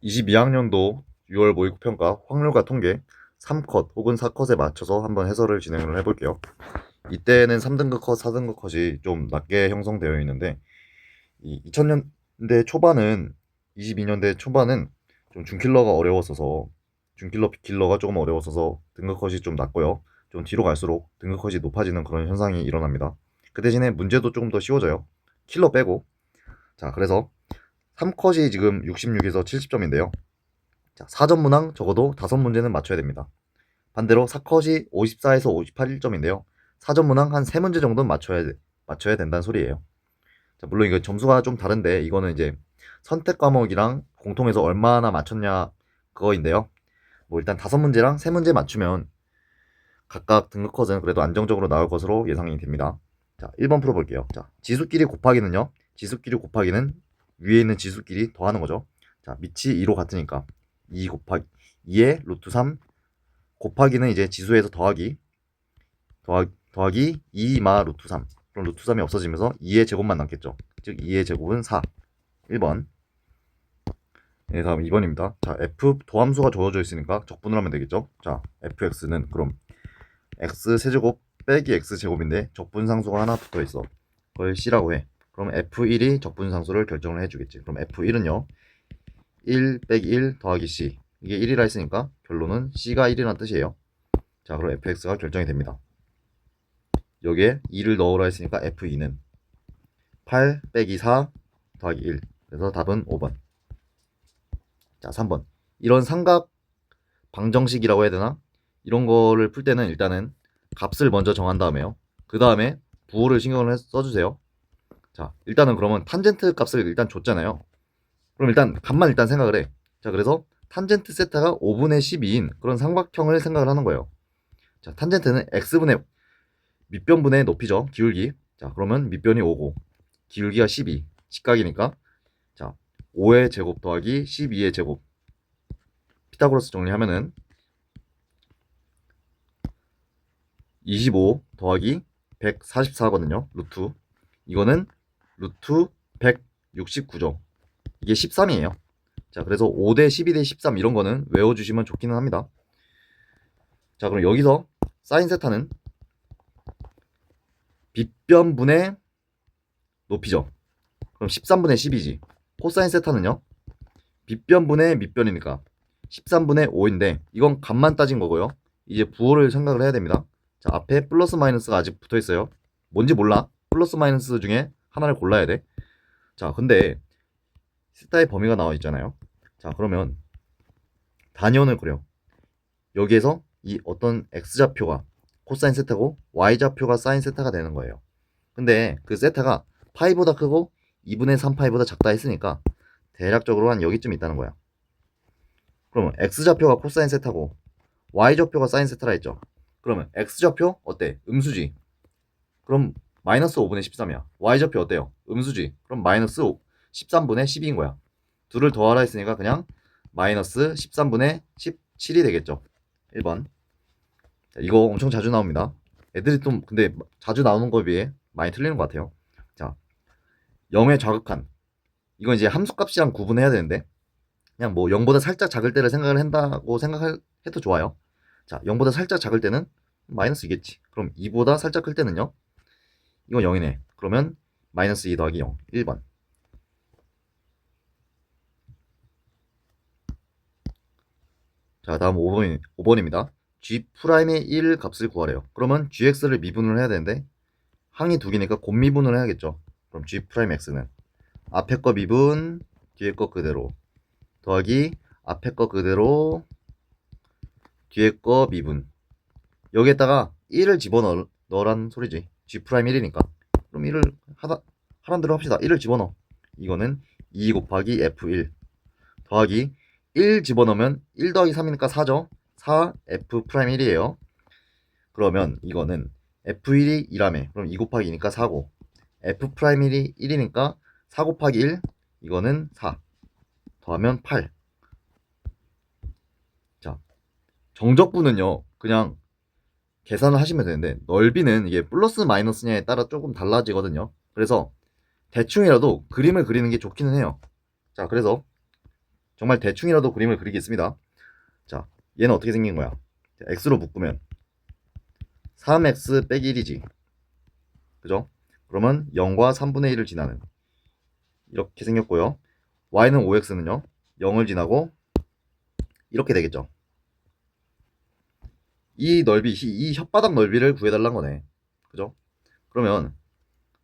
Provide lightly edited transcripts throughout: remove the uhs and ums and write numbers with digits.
22학년도 6월 모의고평가 확률과 통계 3컷 혹은 4컷에 맞춰서 한번 해설을 진행을 해볼게요. 이때는 3등급 컷, 4등급 컷이 좀 낮게 형성되어 있는데, 이 2000년대 초반은 22년대 초반은 좀 준킬러가 어려웠어서 준킬러, 빅킬러가 조금 어려웠어서 등급 컷이 좀 낮고요. 좀 뒤로 갈수록 등급 컷이 높아지는 그런 현상이 일어납니다. 그 대신에 문제도 조금 더 쉬워져요. 킬러 빼고. 자, 그래서 3컷이 지금 66에서 70점인데요. 자, 사전 문항 적어도 5문제는 맞춰야 됩니다. 반대로 4컷이 54에서 58점인데요. 사전 문항 한 3문제 정도는 맞춰야 된다는 소리예요. 자, 물론 이거 점수가 좀 다른데 이거는 이제 선택 과목이랑 공통해서 얼마나 맞췄냐 그거인데요. 뭐 일단 5문제랑 3문제 맞추면 각각 등급 컷은 그래도 안정적으로 나올 것으로 예상이 됩니다. 자, 1번 풀어볼게요. 자, 지수끼리 곱하기는요. 지수끼리 곱하기는 위에 있는 지수끼리 더하는 거죠. 자, 밑이 2로 같으니까 2 곱하기 2의 루트 3 곱하기는 이제 지수에서 더하기 2마 루트 3. 그럼 루트 3이 없어지면서 2의 제곱만 남겠죠. 즉 2의 제곱은 4. 1번. 네, 다음 2번입니다. 자, f 도함수가 주어져 있으니까 적분을 하면 되겠죠. 자, fx는 그럼 x 세제곱 빼기 x 제곱인데 적분상수가 하나 붙어 있어. 그걸 c라고 해. 그럼 f1이 적분상수를 결정을 해주겠지. 그럼 f1은요. 1 빼기 1 더하기 c. 이게 1이라 했으니까 결론은 c가 1이라는 뜻이에요. 자, 그럼 fx가 결정이 됩니다. 여기에 2를 넣으라 했으니까 f2는 8 빼기 4 더하기 1. 그래서 답은 5번. 자, 3번. 이런 삼각 방정식이라고 해야 되나? 이런 거를 풀 때는 일단은 값을 먼저 정한 다음에요. 그 다음에 부호를 신경을 써주세요. 자, 일단은 그러면 탄젠트 값을 일단 줬잖아요. 그럼 일단 값만 일단 생각을 해. 자, 그래서 탄젠트 세타가 5분의 12인 그런 삼각형을 생각을 하는 거예요. 자, 탄젠트는 x분의 밑변분의 높이죠. 기울기. 자, 그러면 밑변이 5고 기울기가 12. 직각이니까 자, 5의 제곱 더하기 12의 제곱. 피타고라스 정리하면은 25 더하기 144거든요. 루트. 이거는 루트 169죠. 이게 13이에요. 자, 그래서 5대 12대 13 이런 거는 외워주시면 좋기는 합니다. 자, 그럼 여기서 사인 세타는 빗변분의 높이죠. 그럼 13분의 10이지. 코사인 세타는요. 빗변분의 밑변이니까 13분의 5인데 이건 값만 따진 거고요. 이제 부호를 생각을 해야 됩니다. 자, 앞에 플러스 마이너스가 아직 붙어 있어요. 뭔지 몰라. 플러스 마이너스 중에 하나를 골라야 돼. 자, 근데 세타의 범위가 나와 있잖아요. 자, 그러면 단위원을 그려. 여기에서 이 어떤 x좌표가 코사인 세타고 y좌표가 사인 세타가 되는 거예요. 근데 그 세타가 파이보다 크고 2분의 3 파이보다 작다 했으니까 대략적으로 한 여기쯤 있다는 거야. 그러면 x좌표가 코사인 세타고 y좌표가 사인 세타라 했죠. 그러면 x좌표 어때? 음수지. 그럼 마이너스 5분의 13이야. y좌표 어때요? 음수지. 그럼 마이너스 13분의 12인 거야. 둘을 더하라 했으니까 그냥 마이너스 13분의 17이 되겠죠. 1번. 자, 이거 엄청 자주 나옵니다. 애들이 좀 근데 자주 나오는 거에 비해 많이 틀리는 것 같아요. 자, 0의 좌극한. 이건 이제 함수값이랑 구분해야 되는데 그냥 뭐 0보다 살짝 작을 때를 생각을 한다고 생각해도 좋아요. 자, 0보다 살짝 작을 때는 마이너스이겠지. 그럼 2보다 살짝 클 때는요. 이건 0이네. 그러면 마이너스 2 더하기 0. 1번. 자, 다음 5번입니다. G'의 1 값을 구하래요. 그러면 GX를 미분을 해야 되는데 항이 두 개니까 곱미분을 해야겠죠. 그럼 G'X는 앞에 거 미분, 뒤에 거 그대로 더하기 앞에 거 그대로 뒤에 거 미분. 여기에다가 1을 집어넣으란 소리지. G'1이니까. 그럼 1을 하란 대로 합시다. 1을 집어넣어. 이거는 2 곱하기 F1 더하기 1 집어넣으면 1 더하기 3이니까 4죠. 4 F'1이에요. 그러면 이거는 F1이 2라며. 그럼 2 곱하기 2니까 4고 F'1이 1이니까 4 곱하기 1 이거는 4 더하면 8. 자, 정적분은요. 그냥 계산을 하시면 되는데 넓이는 이게 플러스 마이너스냐에 따라 조금 달라지거든요. 그래서 대충이라도 그림을 그리는 게 좋기는 해요. 자, 그래서 정말 대충이라도 그림을 그리겠습니다. 자, 얘는 어떻게 생긴 거야? x로 묶으면 3x 빼기 1이지. 그죠? 그러면 0과 3분의 1을 지나는 이렇게 생겼고요. y는 5x는요 0을 지나고 이렇게 되겠죠. 이 넓이, 이 혓바닥 넓이를 구해달란 거네. 그죠? 그러면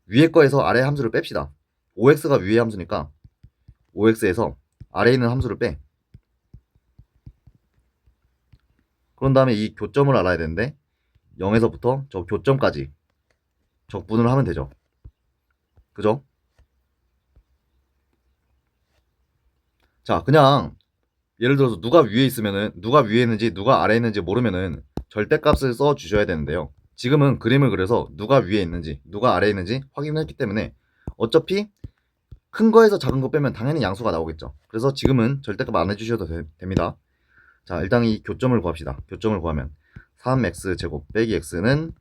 위에 거에서 아래 함수를 뺍시다. 5x가 위의 함수니까 5x에서 아래에 있는 함수를 빼. 그런 다음에 이 교점을 알아야 되는데 0에서부터 저 교점까지 적분을 하면 되죠. 그죠? 자, 그냥 예를 들어서 누가 위에 있으면은 누가 위에 있는지 누가 아래에 있는지 모르면은 절대값을 써 주셔야 되는데요. 지금은 그림을 그려서 누가 위에 있는지 누가 아래에 있는지 확인했기 때문에 어차피 큰 거에서 작은 거 빼면 당연히 양수가 나오겠죠. 그래서 지금은 절대값 안 해주셔도 됩니다. 자, 일단 이 교점을 구합시다. 교점을 구하면 3x 제곱 빼기 x는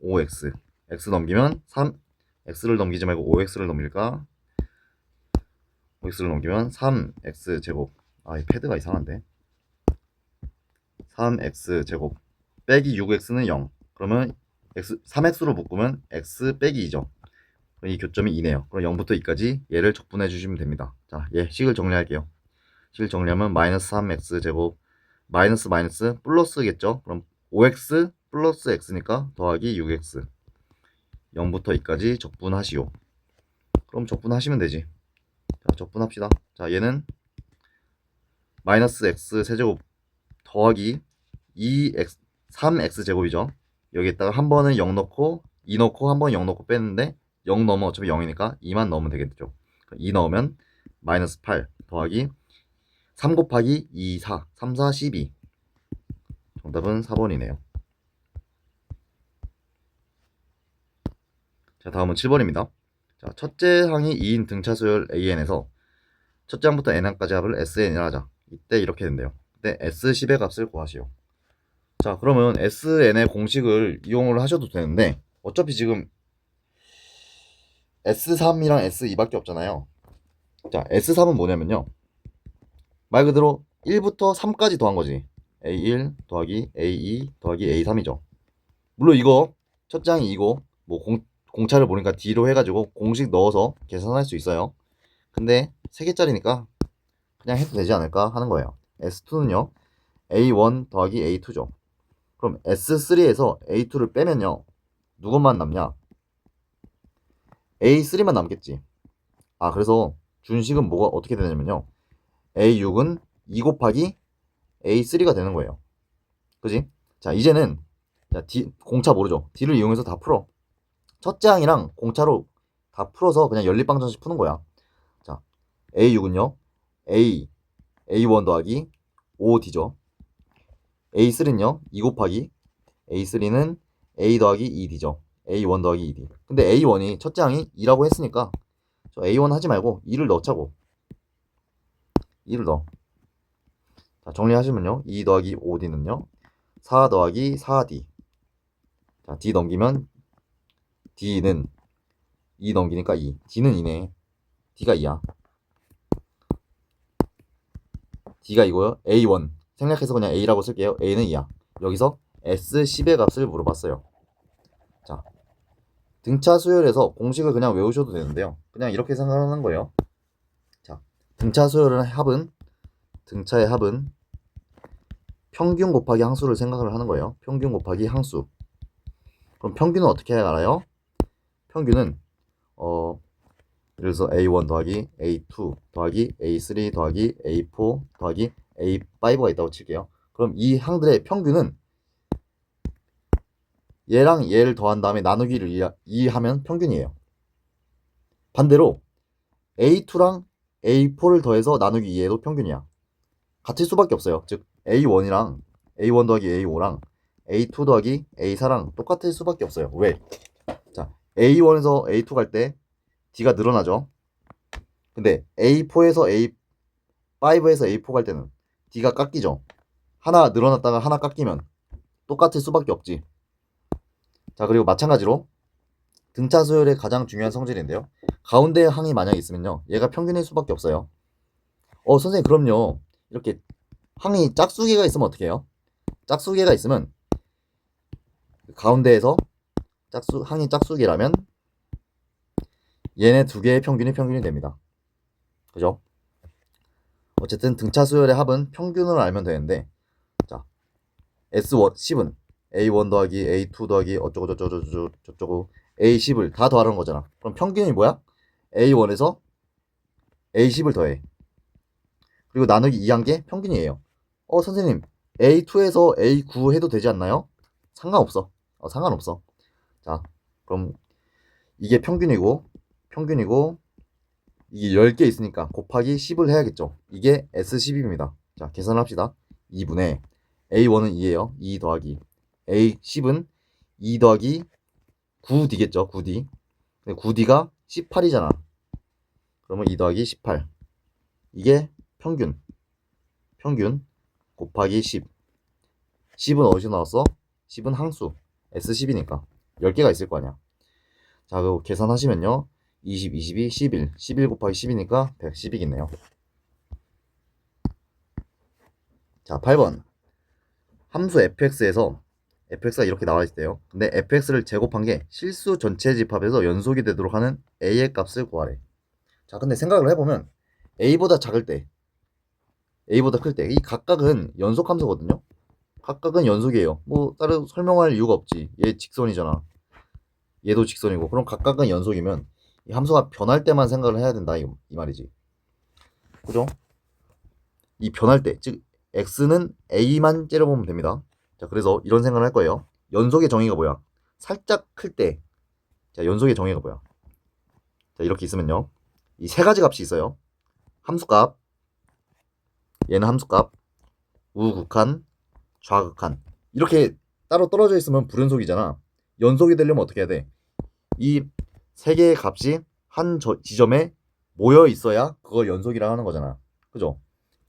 5x. x 넘기면 3x를 넘기지 말고 5x를 넘길까? 5x를 넘기면 3x 제곱. 아, 이 패드가 이상한데. 3x 제곱 빼기 6x는 0. 그러면 3x로 묶으면 x 빼기 2죠. 이 교점이 2네요. 그럼 0부터 2까지 얘를 적분해 주시면 됩니다. 자, 얘 식을 정리할게요. 식을 정리하면 마이너스 3x 제곱 마이너스 마이너스 플러스겠죠. 그럼 5x 플러스 x니까 더하기 6x 0부터 2까지 적분하시오. 그럼 적분하시면 되지. 자, 적분합시다. 자, 얘는 마이너스 x 세제곱 더하기 2x 3x 제곱이죠. 여기에다가 한 번은 0 넣고 2 넣고 한 번 0 넣고 뺐는데 0 넣으면 어차피 0이니까 2만 넣으면 되겠죠. 2 넣으면 마이너스 8 더하기 3 곱하기 2, 4, 3, 4, 12. 정답은 4번이네요. 자, 다음은 7번입니다. 자, 첫째 항이 2인 등차 수열 AN에서 첫째 항부터 N항까지 합을 SN이라 하자. 이때 이렇게 된대요. 그때 S10의 값을 구하시오. 자, 그러면 SN의 공식을 이용을 하셔도 되는데 어차피 지금 S3이랑 S2밖에 없잖아요. 자, S3은 뭐냐면요. 말 그대로 1부터 3까지 더한 거지. A1 더하기 A2 더하기 A3이죠. 물론 이거 첫째 항이 이고 뭐 공차를 보니까 D로 해가지고 공식 넣어서 계산할 수 있어요. 근데 3개짜리니까 그냥 해도 되지 않을까 하는 거예요. S2는요. A1 더하기 A2죠. 그럼 S3에서 A2를 빼면요. 누구만 남냐? A3만 남겠지. 아, 그래서 준식은 뭐가 어떻게 되냐면요. A6은 2 곱하기 A3가 되는 거예요. 그지? 자, 이제는 자, 공차 모르죠? D를 이용해서 다 풀어. 첫째 항이랑 공차로 다 풀어서 그냥 연립방정식 푸는 거야. 자, A6은요. A1 더하기 5D죠. A3는요. 2 곱하기 A3는 A 더하기 2D죠. A1 더하기 2D. 근데 A1이 첫째 항이 2라고 했으니까 저 A1 하지 말고 2를 넣자고. 2를 넣어. 자, 정리하시면요. 2 더하기 5D는요. 4 더하기 4D. 자, D 넘기면 D는 2 넘기니까 2. D는 2네. D가 2야. D가 이고요. A1. 생략해서 그냥 A라고 쓸게요. A는 2야. 여기서 S10의 값을 물어봤어요. 자, 등차 수열에서 공식을 그냥 외우셔도 되는데요. 그냥 이렇게 생각하는 거예요. 자, 등차 수열의 합은 등차의 합은 평균 곱하기 항수를 생각을 하는 거예요. 평균 곱하기 항수. 그럼 평균은 어떻게 알아요? 평균은 예를 들어서 A1 더하기 A2 더하기 A3 더하기 A4 더하기 A5가 있다고 칠게요. 그럼 이 항들의 평균은 얘랑 얘를 더한 다음에 나누기를 2 하면 평균이에요. 반대로 A2랑 A4를 더해서 나누기 2해도 평균이야. 같을 수밖에 없어요. 즉 A1이랑 A1 더하기 A5랑 A2 더하기 A4랑 똑같을 수밖에 없어요. 왜? 자, A1에서 A2 갈 때 D가 늘어나죠. 근데 A4에서 A5에서 A4 갈 때는 D가 깎이죠. 하나 늘어났다가 하나 깎이면 똑같을 수밖에 없지. 자, 그리고 마찬가지로 등차 수열의 가장 중요한 성질인데요. 가운데 항이 만약에 있으면요. 얘가 평균일 수밖에 없어요. 선생님, 그럼요. 이렇게 항이 짝수개가 있으면 어떻게 해요? 짝수개가 있으면 가운데에서 항이 짝수개라면 얘네 두 개의 평균이 됩니다. 그죠? 어쨌든 등차 수열의 합은 평균으로 알면 되는데, 자, S1, 10은 A1 더하기 A2 더하기 어쩌고 저쩌고 저쩌고 저쩌고 A10을 다 더하는 거잖아. 그럼 평균이 뭐야? A1에서 A10을 더해. 그리고 나누기 2한 게 평균이에요. 선생님, A2에서 A9 해도 되지 않나요? 상관없어. 상관없어. 자, 그럼 이게 평균이고, 이게 10개 있으니까 곱하기 10을 해야겠죠. 이게 S10입니다. 자, 계산을 합시다. 2분의 A1은 2예요. 2 더하기 A10은 2 더하기 9D겠죠. 9D. 9D가 18이잖아. 그러면 2 더하기 18. 이게 평균 곱하기 10. 10은 어디서 나왔어? 10은 항수. S10이니까 10개가 있을 거 아니야. 자, 그리고 계산하시면요. 20, 22, 11. 11 곱하기 10이니까 110이겠네요. 자, 8번. 함수 fx에서 fx가 이렇게 나와 있대요. 근데 fx를 제곱한 게 실수 전체 집합에서 연속이 되도록 하는 a의 값을 구하래. 자, 근데 생각을 해보면 a보다 작을 때, a보다 클 때 이 각각은 연속 함수거든요. 각각은 연속이에요. 뭐 다른 설명할 이유가 없지. 얘 직선이잖아. 얘도 직선이고. 그럼 각각은 연속이면 이 함수가 변할 때만 생각을 해야 된다, 이 말이지. 그죠? 이 변할 때, 즉 x는 a만 째려보면 됩니다. 자, 그래서 이런 생각을 할 거예요. 연속의 정의가 뭐야? 살짝 클 때. 자, 연속의 정의가 뭐야? 자, 이렇게 있으면요. 이 세 가지 값이 있어요. 함수값, 얘는 함수값, 우극한, 좌극한. 이렇게 따로 떨어져 있으면 불연속이잖아. 연속이 되려면 어떻게 해야 돼? 이 세 개의 값이 한 지점에 모여 있어야 그걸 연속이라 하는 거잖아. 그죠?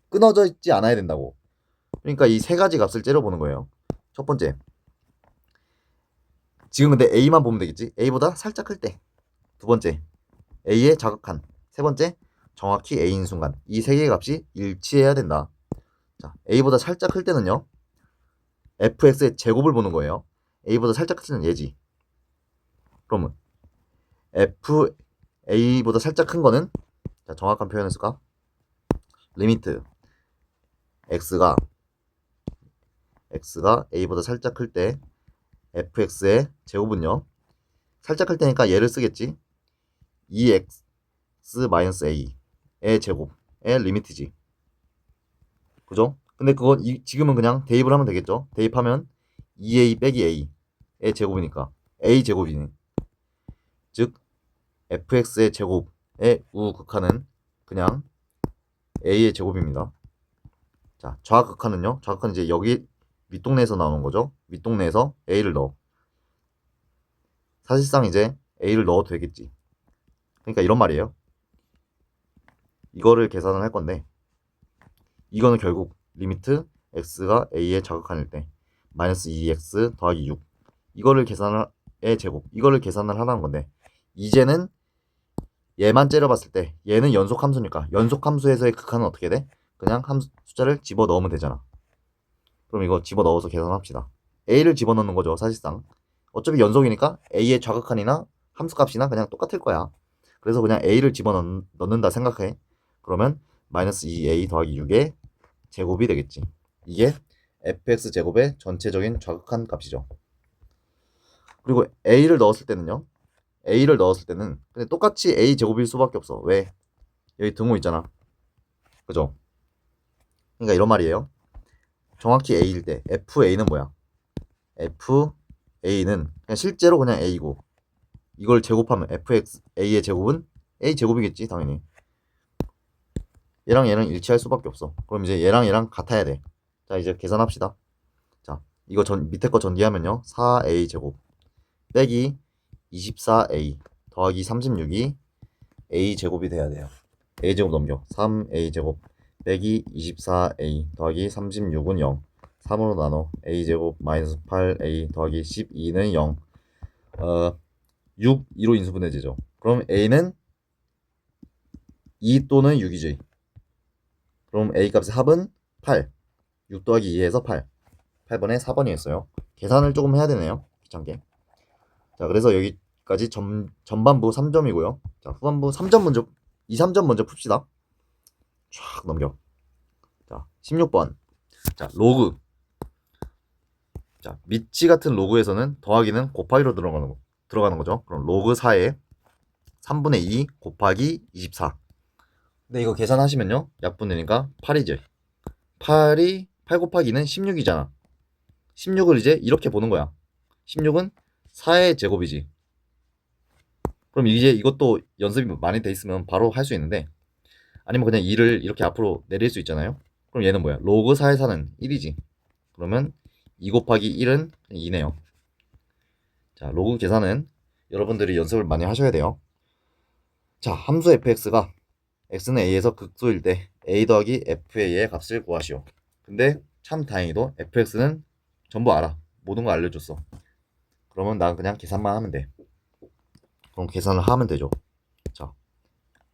끊어져 있지 않아야 된다고. 그러니까 이 세 가지 값을 째려보는 거예요. 첫 번째, 지금 근데 A만 보면 되겠지? A보다 살짝 클 때. 두 번째, A의 자극한. 세 번째, 정확히 A인 순간. 이 세 개의 값이 일치해야 된다. 자, A보다 살짝 클 때는요. fx의 제곱을 보는 거예요. A보다 살짝 클 때는 얘지. 그러면 f A보다 살짝 큰 거는, 자, 정확한 표현을 쓸까? 리미트 x가 A보다 살짝 클 때 fx의 제곱은요. 살짝 클 때니까 얘를 쓰겠지. 2x-a의 제곱의 리미트지. 그죠? 근데 그건 지금은 그냥 대입을 하면 되겠죠. 대입하면 2a 빼기 a의 제곱이니까 a 제곱이니. 즉 fx의 제곱의 우극한은 그냥 a의 제곱입니다. 자, 좌극한은요. 좌극한 이제 여기 윗동네에서 나오는 거죠. 윗동네에서 a를 넣어. 사실상 이제 a를 넣어도 되겠지. 그러니까 이런 말이에요. 이거를 계산을 할 건데, 이거는 결국 리미트 x가 a의 좌극한일 때 마이너스 2x 더하기 6, 이거를 계산을 하라는 건데, 이제는 얘만 째려봤을 때 얘는 연속 함수니까 연속 함수에서의 극한은 어떻게 돼? 그냥 숫자를 집어넣으면 되잖아. 그럼 이거 집어넣어서 계산합시다. a를 집어넣는 거죠. 사실상 어차피 연속이니까 a의 좌극한이나 함수값이나 그냥 똑같을 거야. 그래서 그냥 a를 집어넣는다 생각해. 그러면 마이너스 2a 더하기 6의 제곱이 되겠지. 이게 fx 제곱의 전체적인 좌극한 값이죠. 그리고 a를 넣었을 때는 근데 똑같이 a 제곱일 수밖에 없어. 왜? 여기 등호 있잖아. 그죠? 그러니까 이런 말이에요. 정확히 a일 때 fa는 뭐야? fa는 그냥 실제로 그냥 a고, 이걸 제곱하면 fx a의 제곱은 a 제곱이겠지 당연히. 얘랑 얘랑 일치할 수밖에 없어. 그럼 이제 얘랑 같아야 돼. 자, 이제 계산합시다. 자, 이거 밑에 거 전개하면요. 4a 제곱 빼기 24a 더하기 36이 a 제곱이 돼야 돼요. a 제곱 넘겨. 3a 제곱 빼기 24a 더하기 36은 0. 3으로 나눠 a 제곱 마이너스 8a 더하기 12는 0. 6, 2로 인수분해되죠. 그럼 a는 2 또는 6이지. 그럼 A 값의 합은 8. 6 더하기 2에서 8. 8번에 4번이었어요. 계산을 조금 해야 되네요. 귀찮게. 자, 그래서 여기까지 전반부 3점이고요. 자, 후반부 3점 먼저, 2, 3점 먼저 풉시다. 쫙 넘겨. 자, 16번. 자, 로그. 자, 미치 같은 로그에서는 더하기는 곱하기로 들어가는 거죠. 그럼 로그 4에 3분의 2 곱하기 24. 근데 이거 계산하시면요. 약분되니까 8이지. 8 곱하기 2는 16이잖아. 16을 이제 이렇게 보는 거야. 16은 4의 제곱이지. 그럼 이제 이것도 연습이 많이 돼 있으면 바로 할 수 있는데, 아니면 그냥 2를 이렇게 앞으로 내릴 수 있잖아요. 그럼 얘는 뭐야? 로그 4의 4는 1이지. 그러면 2 곱하기 1은 2네요. 자, 로그 계산은 여러분들이 연습을 많이 하셔야 돼요. 자, 함수 fx가 x는 a에서 극소일 때 a 더하기 fa의 값을 구하시오. 근데 참 다행히도 fx는 전부 알아. 모든 거 알려줬어. 그러면 난 그냥 계산만 하면 돼. 그럼 계산을 하면 되죠. 자,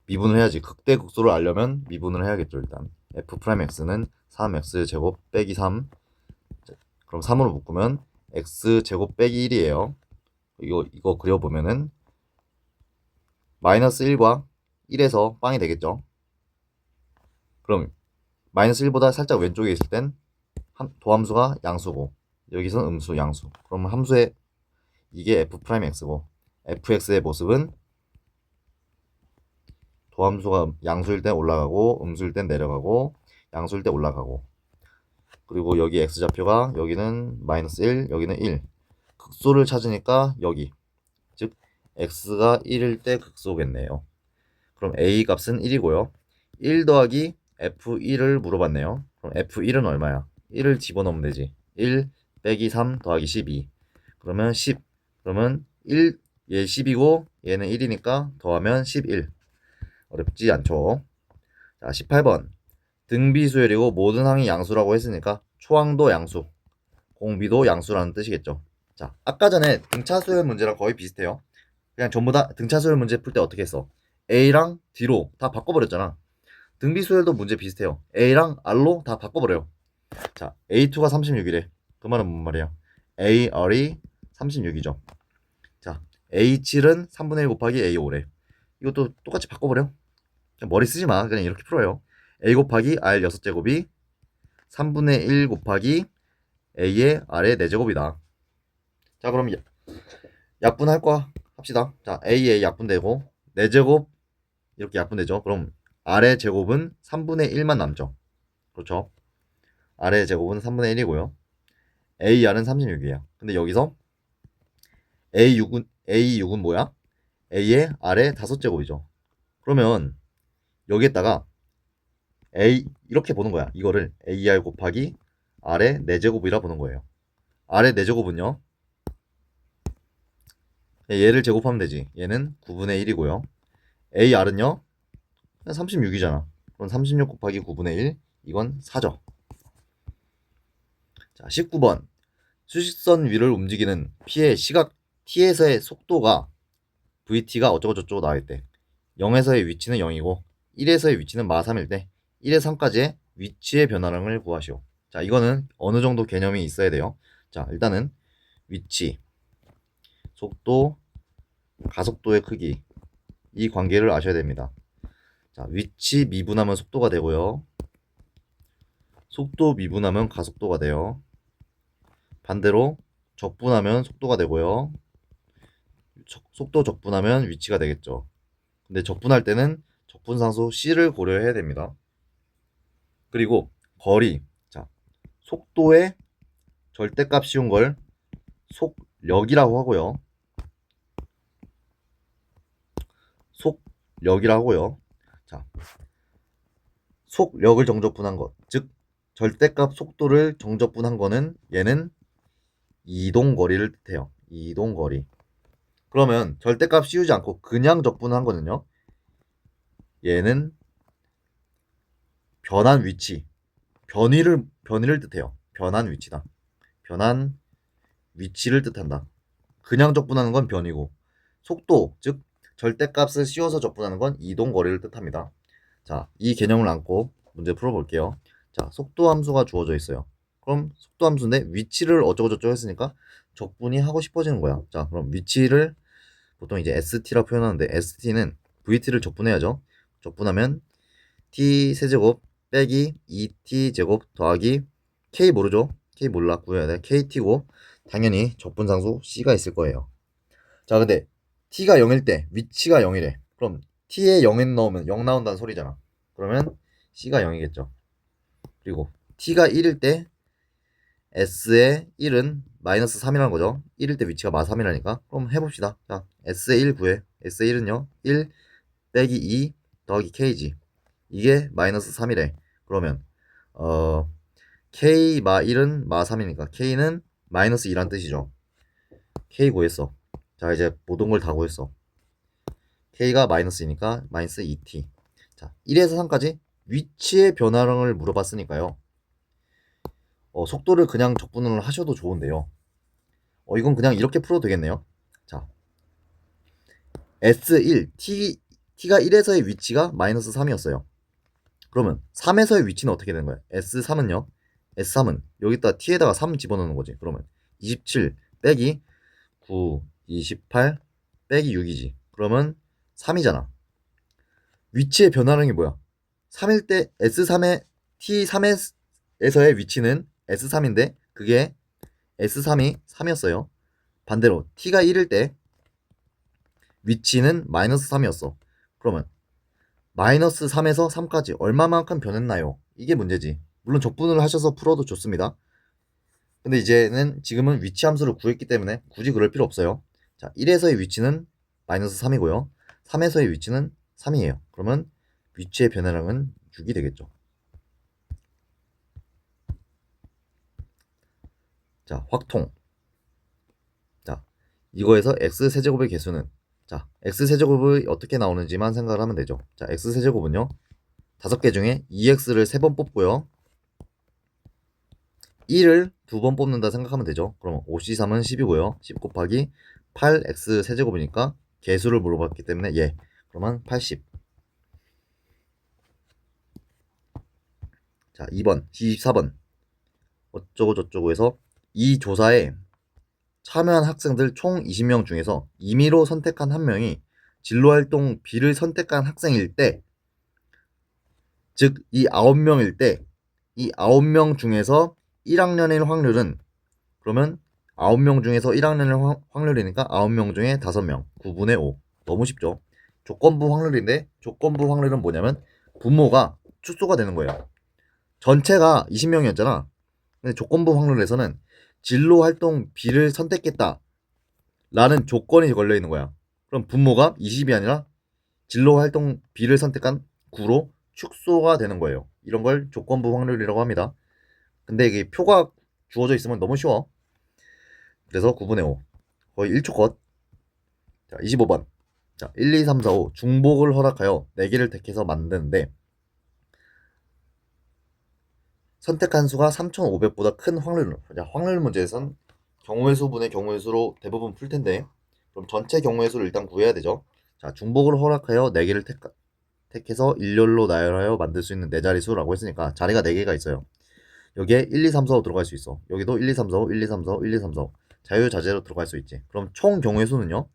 미분을 해야지. 극대극소를 알려면 미분을 해야겠죠. 일단 f'x는 3x 제곱 빼기 3. 그럼 3으로 묶으면 x 제곱 빼기 1이에요. 이거 그려보면은 마이너스 1과 1에서 빵이 되겠죠. 그럼 마이너스 1보다 살짝 왼쪽에 있을 땐 도함수가 양수고 여기서는 음수 양수. 그럼 함수의 이게 f'x고 fx의 모습은 도함수가 양수일 땐 올라가고 음수일 땐 내려가고 양수일 때 올라가고, 그리고 여기 x좌표가 여기는 마이너스 1 여기는 1. 극소를 찾으니까 여기, 즉 x가 1일 때 극소겠네요. 그럼 a 값은 1이고요 1 더하기 f1을 물어봤네요. 그럼 f1은 얼마야? 1을 집어넣으면 되지. 1 빼기 3 더하기 12. 그러면 10. 그러면 1, 얘 10이고 얘는 1이니까 더하면 11. 어렵지 않죠? 자, 18번. 등비 수열이고 모든 항이 양수라고 했으니까 초항도 양수, 공비도 양수라는 뜻이겠죠. 자, 아까 전에 등차 수열 문제랑 거의 비슷해요. 그냥 전부 다 등차 수열 문제 풀 때 어떻게 했어? A랑 D로 다 바꿔버렸잖아. 등비 수열도 문제 비슷해요. A랑 R로 다 바꿔버려요. 자, A2가 36이래. 그 말은 뭔 말이야? AR이 36이죠. 자, A7은 3분의 1 곱하기 A5래. 이것도 똑같이 바꿔버려. 그냥 머리 쓰지 마. 그냥 이렇게 풀어요. A 곱하기 R 6제곱이 3분의 1 곱하기 A의 R의 4제곱이다. 자, 그럼 약분할 거 합시다. 자, A 약분되고 4제곱 이렇게 약분되죠. 그럼 R의 제곱은 3분의 1만 남죠. 그렇죠? R의 제곱은 3분의 1이고요. AR은 36이에요. 근데 여기서 A6은 뭐야? A의 R의 5제곱이죠. 그러면 여기에다가 A 이렇게 보는 거야. 이거를 AR 곱하기 R의 4제곱이라 보는 거예요. R의 4제곱은요. 얘를 제곱하면 되지. 얘는 9분의 1이고요. AR은요. 36이잖아. 그럼 36 곱하기 9분의 1. 이건 4죠. 자, 19번. 수직선 위를 움직이는 P의 시각 T에서의 속도가 VT가 어쩌고저쩌고 나올 때 0에서의 위치는 0이고 1에서의 위치는 마 3일 때 1에서 3까지의 위치의 변화량을 구하시오. 자, 이거는 어느 정도 개념이 있어야 돼요. 자, 일단은 위치, 속도, 가속도의 크기, 이 관계를 아셔야 됩니다. 자, 위치 미분하면 속도가 되고요. 속도 미분하면 가속도가 돼요. 반대로 적분하면 속도가 되고요. 속도 적분하면 위치가 되겠죠. 근데 적분할 때는 적분상수 C를 고려해야 됩니다. 그리고 거리, 자, 속도의 절대값 씌운 걸 속력이라고 하고요. 속력이라고 하고요. 자, 속력을 정적분한 것, 즉 절대값 속도를 정적분한 거는 얘는 이동거리를 뜻해요. 이동거리. 그러면 절대값 씌우지 않고 그냥 적분한 거는요. 얘는 변한 위치, 변이를 뜻해요. 변한 위치다. 변한 위치를 뜻한다. 그냥 적분하는 건 변이고, 속도, 즉 절대값을 씌워서 적분하는 건 이동거리를 뜻합니다. 자, 이 개념을 안고 문제 풀어볼게요. 자, 속도 함수가 주어져 있어요. 그럼 속도 함수인데 위치를 어쩌고저쩌고 했으니까 적분이 하고 싶어지는 거야. 자, 그럼 위치를 보통 이제 ST라 표현하는데 ST는 VT를 적분해야죠. 적분하면 T 세제곱 빼기 2T 제곱 더하기 K 모르죠? K 몰라 구해야 돼. KT고 당연히 적분상수 C가 있을 거예요. 자, 근데 T가 0일 때 위치가 0이래. 그럼 T에 0을 넣으면 0 나온다는 소리잖아. 그러면 C가 0이겠죠. 그리고 T가 1일 때 S의 1은 마이너스 3이라는 거죠. 1일 때 위치가 마 3이라니까. 그럼 해봅시다. 자, S의 1 구해. S의 1은요. 1 빼기 2 더하기 K지. 이게 마이너스 3이래. 그러면 K 마 1은 마 3이니까 K는 마이너스 2란 뜻이죠. K 구했어. 자, 이제 모든 걸 다 구했어. K가 마이너스이니까 마이너스 2T. 자, 1에서 3까지 위치의 변화량을 물어봤으니까요. 속도를 그냥 적분을 하셔도 좋은데요. 이건 그냥 이렇게 풀어도 되겠네요. 자, S1, T가 1에서의 위치가 마이너스 3이었어요. 그러면 3에서의 위치는 어떻게 되는 거야? S3은요? S3은 여기다 T에다가 3 집어넣는 거지. 그러면 27 빼기 9, 28 빼기 6이지. 그러면 3이잖아. 위치의 변화량이 뭐야? 3일 때 S3의 T3에서의 위치는 S3인데 그게 S3이 3이었어요. 반대로 T가 1일 때 위치는 마이너스 3이었어. 그러면 마이너스 3에서 3까지 얼마만큼 변했나요? 이게 문제지. 물론 적분을 하셔서 풀어도 좋습니다. 근데 지금은 위치 함수를 구했기 때문에 굳이 그럴 필요 없어요. 자, 1에서의 위치는 마이너스 3이고요. 3에서의 위치는 3이에요. 그러면 위치의 변화량은 6이 되겠죠. 자, 확통. 자, 이거에서 x세제곱의 개수는, 자, x세제곱이 어떻게 나오는지만 생각을 하면 되죠. 자, x세제곱은요 5개 중에 2x를 3번 뽑고요 1을 2번 뽑는다 생각하면 되죠. 그럼 5c3은 10이고요 10 곱하기 8x 세제곱이니까 개수를 물어봤기 때문에 그러면 80. 자, 2번 24번 어쩌고 저쩌고 해서 이 조사에 참여한 학생들 총 20명 중에서 임의로 선택한 한 명이 진로활동 B를 선택한 학생일 때, 즉 이 9명일 때 이 9명 중에서 1학년일 확률은, 그러면 9명 중에서 1학년일 확률이니까 9명 중에 5명 9분의 5. 너무 쉽죠. 조건부 확률인데 조건부 확률은 뭐냐면 분모가 축소가 되는 거예요. 전체가 20명이었잖아. 근데 조건부 확률에서는 진로활동 B를 선택했다 라는 조건이 걸려 있는 거야. 그럼 분모가 20이 아니라 진로활동 B를 선택한 9로 축소가 되는 거예요. 이런 걸 조건부 확률이라고 합니다. 근데 이게 표가 주어져 있으면 너무 쉬워. 그래서 9분의 5 거의 1초 컷. 자, 25번. 자, 1, 2, 3, 4, 5 중복을 허락하여 4개를 택해서 만드는데 선택한 수가 3,500보다 큰 확률. 확률 문제에선 경우의 수분의 경우의 수로 대부분 풀 텐데, 그럼 전체 경우의 수를 일단 구해야 되죠. 자, 중복을 허락하여 4개를 택해서 일렬로 나열하여 만들 수 있는 4자리수라고 했으니까 자리가 4개가 있어요. 여기에 1, 2, 3, 4, 5 들어갈 수 있어. 여기도 1, 2, 3, 4, 5, 1, 2, 3, 4, 5, 1, 2, 3, 4, 5 자유자재로 들어갈 수 있지. 그럼 총 경우의 수는요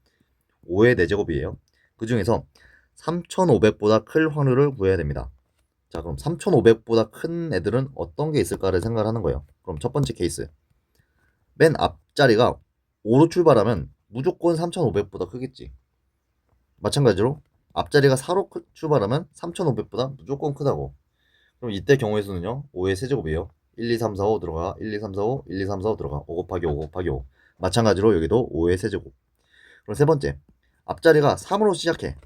5의 4제곱이에요. 그 중에서 3,500보다 클 확률을 구해야 됩니다. 자, 그럼 3,500보다 큰 애들은 어떤 게 있을까를 생각을 하는 거예요. 그럼 첫 번째 케이스, 맨 앞자리가 5로 출발하면 무조건 3,500보다 크겠지. 마찬가지로 앞자리가 4로 출발하면 3,500보다 무조건 크다고. 그럼 이때 경우의 수는요 5의 세제곱이에요. 1, 2, 3, 4, 5 들어가. 1, 2, 3, 4, 5 1, 2, 3, 4, 5 들어가. 5 곱하기 5 곱하기 5. 마찬가지로 여기도 5의 세제곱. 그럼 세 번째, 앞자리가 3으로 시작해.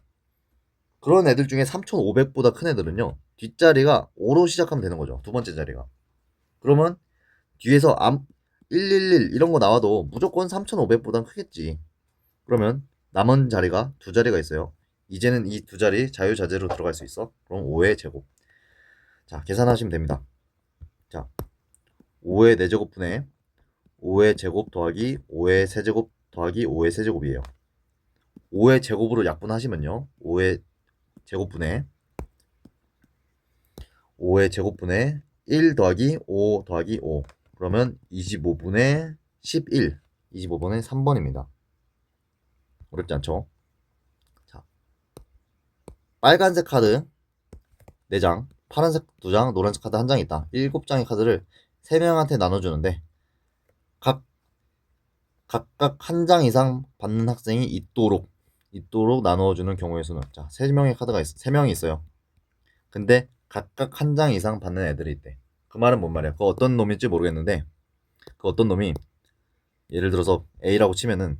그런 애들 중에 3,500보다 큰 애들은요 뒷자리가 5로 시작하면 되는 거죠. 두 번째 자리가. 그러면 뒤에서 111 이런 거 나와도 무조건 3,500보단 크겠지. 그러면 남은 자리가 두 자리가 있어요. 이제는 이 두 자리 자유자재로 들어갈 수 있어. 그럼 5의 제곱. 자, 계산하시면 됩니다. 자, 5의 4제곱분의 5의 제곱 더하기 5의 세제곱 더하기 5의 세제곱이에요. 5의 제곱으로 약분하시면요 5의 제곱분의 5의 제곱분의 1 더하기 5 더하기 5. 그러면 25분의 11. 25번의 3번입니다. 어렵지 않죠? 자, 빨간색 카드 4장, 파란색 2장, 노란색 카드 1장 있다. 7장의 카드를 3명한테 나눠주는데 각각 1장 이상 받는 학생이 있도록 나누어주는 경우의 수는, 자, 3명의 카드가 3명이 있어요. 근데 각각 1장 이상 받는 애들이 있대. 그 말은 뭔 말이야? 그 어떤 놈일지 모르겠는데, 그 어떤 놈이 예를 들어서 A라고 치면은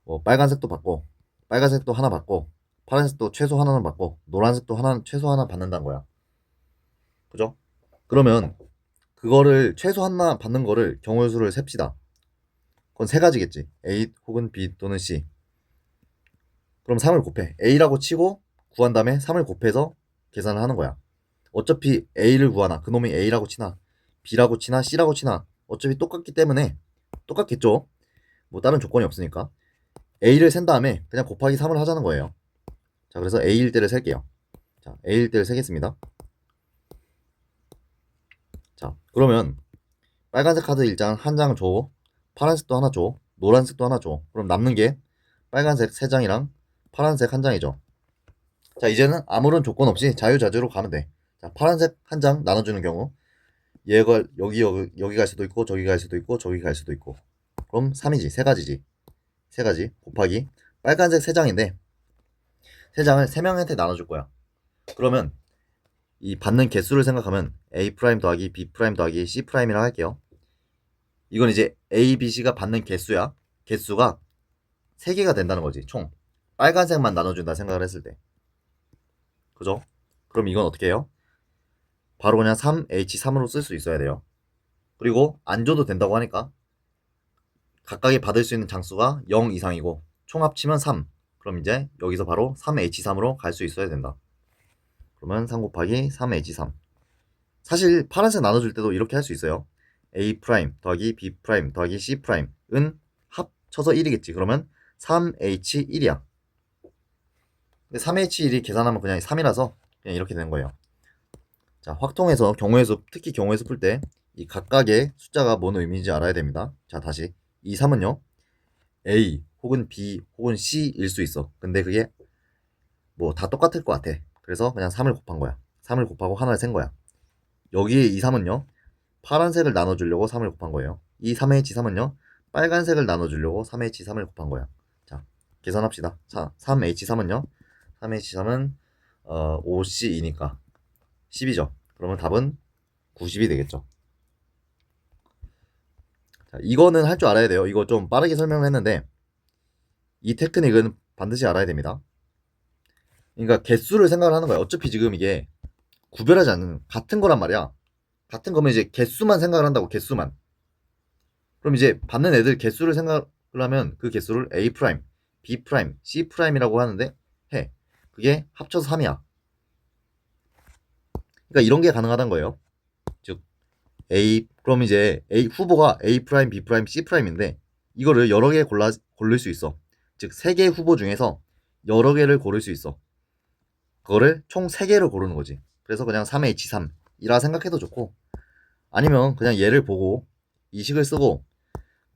뭐 빨간색도 받고, 빨간색도 하나 받고, 파란색도 최소 하나는 받고, 노란색도 최소 하나 받는다는 거야. 그죠? 그러면 그거를 최소 하나 받는 거를 경우의 수를 셉시다. 그건 세 가지겠지. A 혹은 B 또는 C. 그럼 3을 곱해. A라고 치고 구한 다음에 3을 곱해서 계산을 하는 거야. 어차피 A를 구하나, 그놈이 A라고 치나 B라고 치나 C라고 치나 어차피 똑같기 때문에 똑같겠죠. 뭐 다른 조건이 없으니까 A를 센 다음에 그냥 곱하기 3을 하자는 거예요. 자, 그래서 A일 때를 셀게요. 자, A일 때를 세겠습니다. 자, 그러면 빨간색 카드 1장 한 장 줘, 파란색도 하나 줘, 노란색도 하나 줘. 그럼 남는 게 빨간색 3장이랑 파란색 1장이죠. 자, 이제는 아무런 조건 없이 자유자재로 가면 돼. 자, 파란색 1장 나눠주는 경우 얘가 여기 갈 수도 있고 저기 갈 수도 있고 저기 갈 수도 있고. 그럼 3이지. 3가지지. 3가지 곱하기 빨간색 3장인데 3장을 3명한테 나눠줄 거야. 그러면 이 받는 개수를 생각하면 A' 더하기 B' 더하기 C'이라고 할게요. 이건 이제 A, B, C가 받는 개수야. 개수가 3개가 된다는 거지. 총 빨간색만 나눠준다 생각을 했을 때. 그죠? 그럼 이건 어떻게 해요? 바로 그냥 3H3으로 쓸 수 있어야 돼요. 그리고 안 줘도 된다고 하니까 각각이 받을 수 있는 장수가 0 이상이고 총 합치면 3. 그럼 이제 여기서 바로 3H3으로 갈 수 있어야 된다. 그러면 3 곱하기 3H3. 사실 파란색 나눠줄 때도 이렇게 할 수 있어요. A' 더하기 B' 더하기 C'은 합쳐서 1이겠지. 그러면 3H1이야. 근데 3H1이 계산하면 그냥 3이라서 그냥 이렇게 되는 거예요. 자, 확통해서 경우의 수, 특히 경우의 수 풀 때 이 각각의 숫자가 뭔 의미인지 알아야 됩니다. 자, 다시 이 3은요 A 혹은 B 혹은 C일 수 있어. 근데 그게 뭐 다 똑같을 것 같아. 그래서 그냥 3을 곱한 거야. 3을 곱하고 하나를 센 거야. 여기에 이 3은요 파란색을 나눠주려고 3을 곱한 거예요. 이 3H3은요 빨간색을 나눠주려고 3H3을 곱한 거야. 자, 계산합시다. 자, 3H3은요 3H3은 5C2니까 10이죠. 그러면 답은 90이 되겠죠. 자, 이거는 할 줄 알아야 돼요. 이거 좀 빠르게 설명을 했는데 이 테크닉은 반드시 알아야 됩니다. 그러니까 개수를 생각을 하는 거야. 어차피 지금 이게 구별하지 않는 같은 거란 말이야. 같은 거면 이제 개수만 생각을 한다고. 개수만. 그럼 이제 받는 애들 개수를 생각을 하면 그 개수를 A', B', C'이라고 하는데 해. 그게 합쳐서 3이야. 그러니까 이런 게 가능하다는 거예요. 즉 그럼 이제 A 후보가 A', B', C'인데 이거를 여러 개 고를 수 있어. 즉 3개 후보 중에서 여러 개를 고를 수 있어. 그거를 총 3개를 고르는 거지. 그래서 그냥 3H3이라 생각해도 좋고 아니면 그냥 얘를 보고 이 식을 쓰고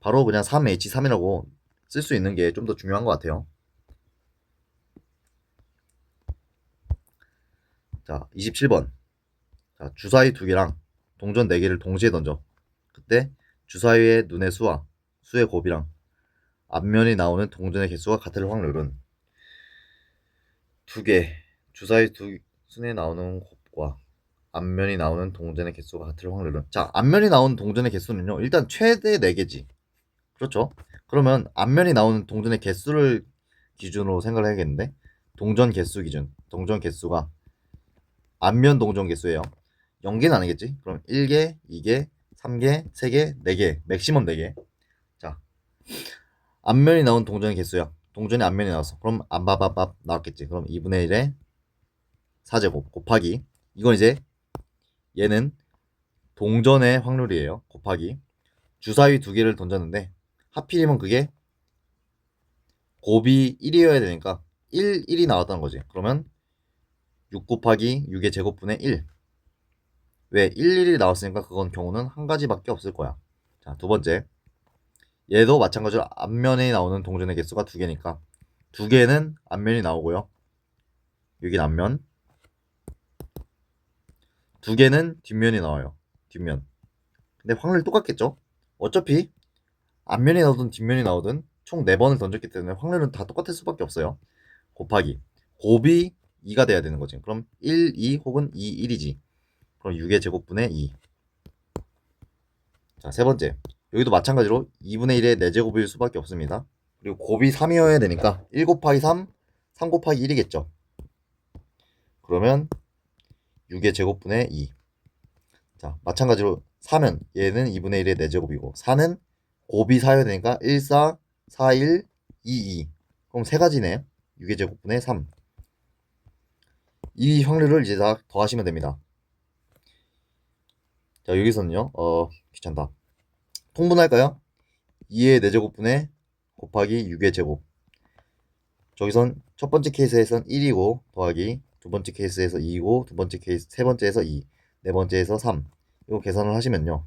바로 그냥 3H3이라고 쓸 수 있는 게 좀 더 중요한 것 같아요. 자, 27번. 자, 주사위 2개랑 동전 4개를 동시에 던져. 그때 주사위의 눈의 수와 수의 곱이랑 앞면이 나오는 동전의 개수가 같을 확률은 2개, 주사위 순에 나오는 곱과 앞면이 나오는 동전의 개수가 같을 확률은, 자, 앞면이 나오는 동전의 개수는요 일단 최대 4개지. 그렇죠? 그러면 앞면이 나오는 동전의 개수를 기준으로 생각을 해야겠는데 동전 개수 기준, 동전 개수가 앞면 동전 개수예요. 0개는 아니겠지? 그럼 1개, 2개, 3개, 3개, 4개, 맥시멈 4개. 자, 앞면이 나온 동전의 개수야. 동전이 앞면이 나왔어. 그럼 안바바밥 나왔겠지. 그럼 2분의 1에 4제곱 곱하기, 이건 이제 얘는 동전의 확률이에요. 곱하기 주사위 2개를 던졌는데 하필이면 그게 곱이 1이어야 되니까 1이 나왔다는 거지. 그러면 6 곱하기 6의 제곱분의 1. 왜? 11이 나왔으니까 그건 경우는 한 가지밖에 없을 거야. 자, 두 번째. 얘도 마찬가지로 앞면에 나오는 동전의 개수가 두 개니까 두 개는 앞면이 나오고요. 여긴 앞면. 두 개는 뒷면이 나와요. 뒷면. 근데 확률이 똑같겠죠? 어차피 앞면이 나오든 뒷면이 나오든 총 4번을 던졌기 때문에 확률은 다 똑같을 수밖에 없어요. 곱하기. 곱이 2가 돼야 되는 거지. 그럼 1, 2 혹은 2, 1이지. 그럼 6의 제곱분의 2. 자, 세 번째. 여기도 마찬가지로 2분의 1의 4제곱일 수밖에 없습니다. 그리고 곱이 3이어야 되니까 1 곱하기 3, 3 곱하기 1이겠죠. 그러면 6의 제곱분의 2. 자, 마찬가지로 4면 얘는 2분의 1의 4제곱이고 4는 곱이 4여야 되니까 1, 4, 4, 1, 2, 2. 그럼 세 가지네. 6의 제곱분의 3. 이 확률을 이제 다 더하시면 됩니다. 자, 여기서는요. 귀찮다. 통분할까요? 2의 4제곱분의 곱하기 6의 제곱. 저기선 첫 번째 케이스에선 1이고 더하기 두 번째 케이스에서 2이고 두 번째 케이스 세 번째에서 2, 네 번째에서 3. 이거 계산을 하시면요.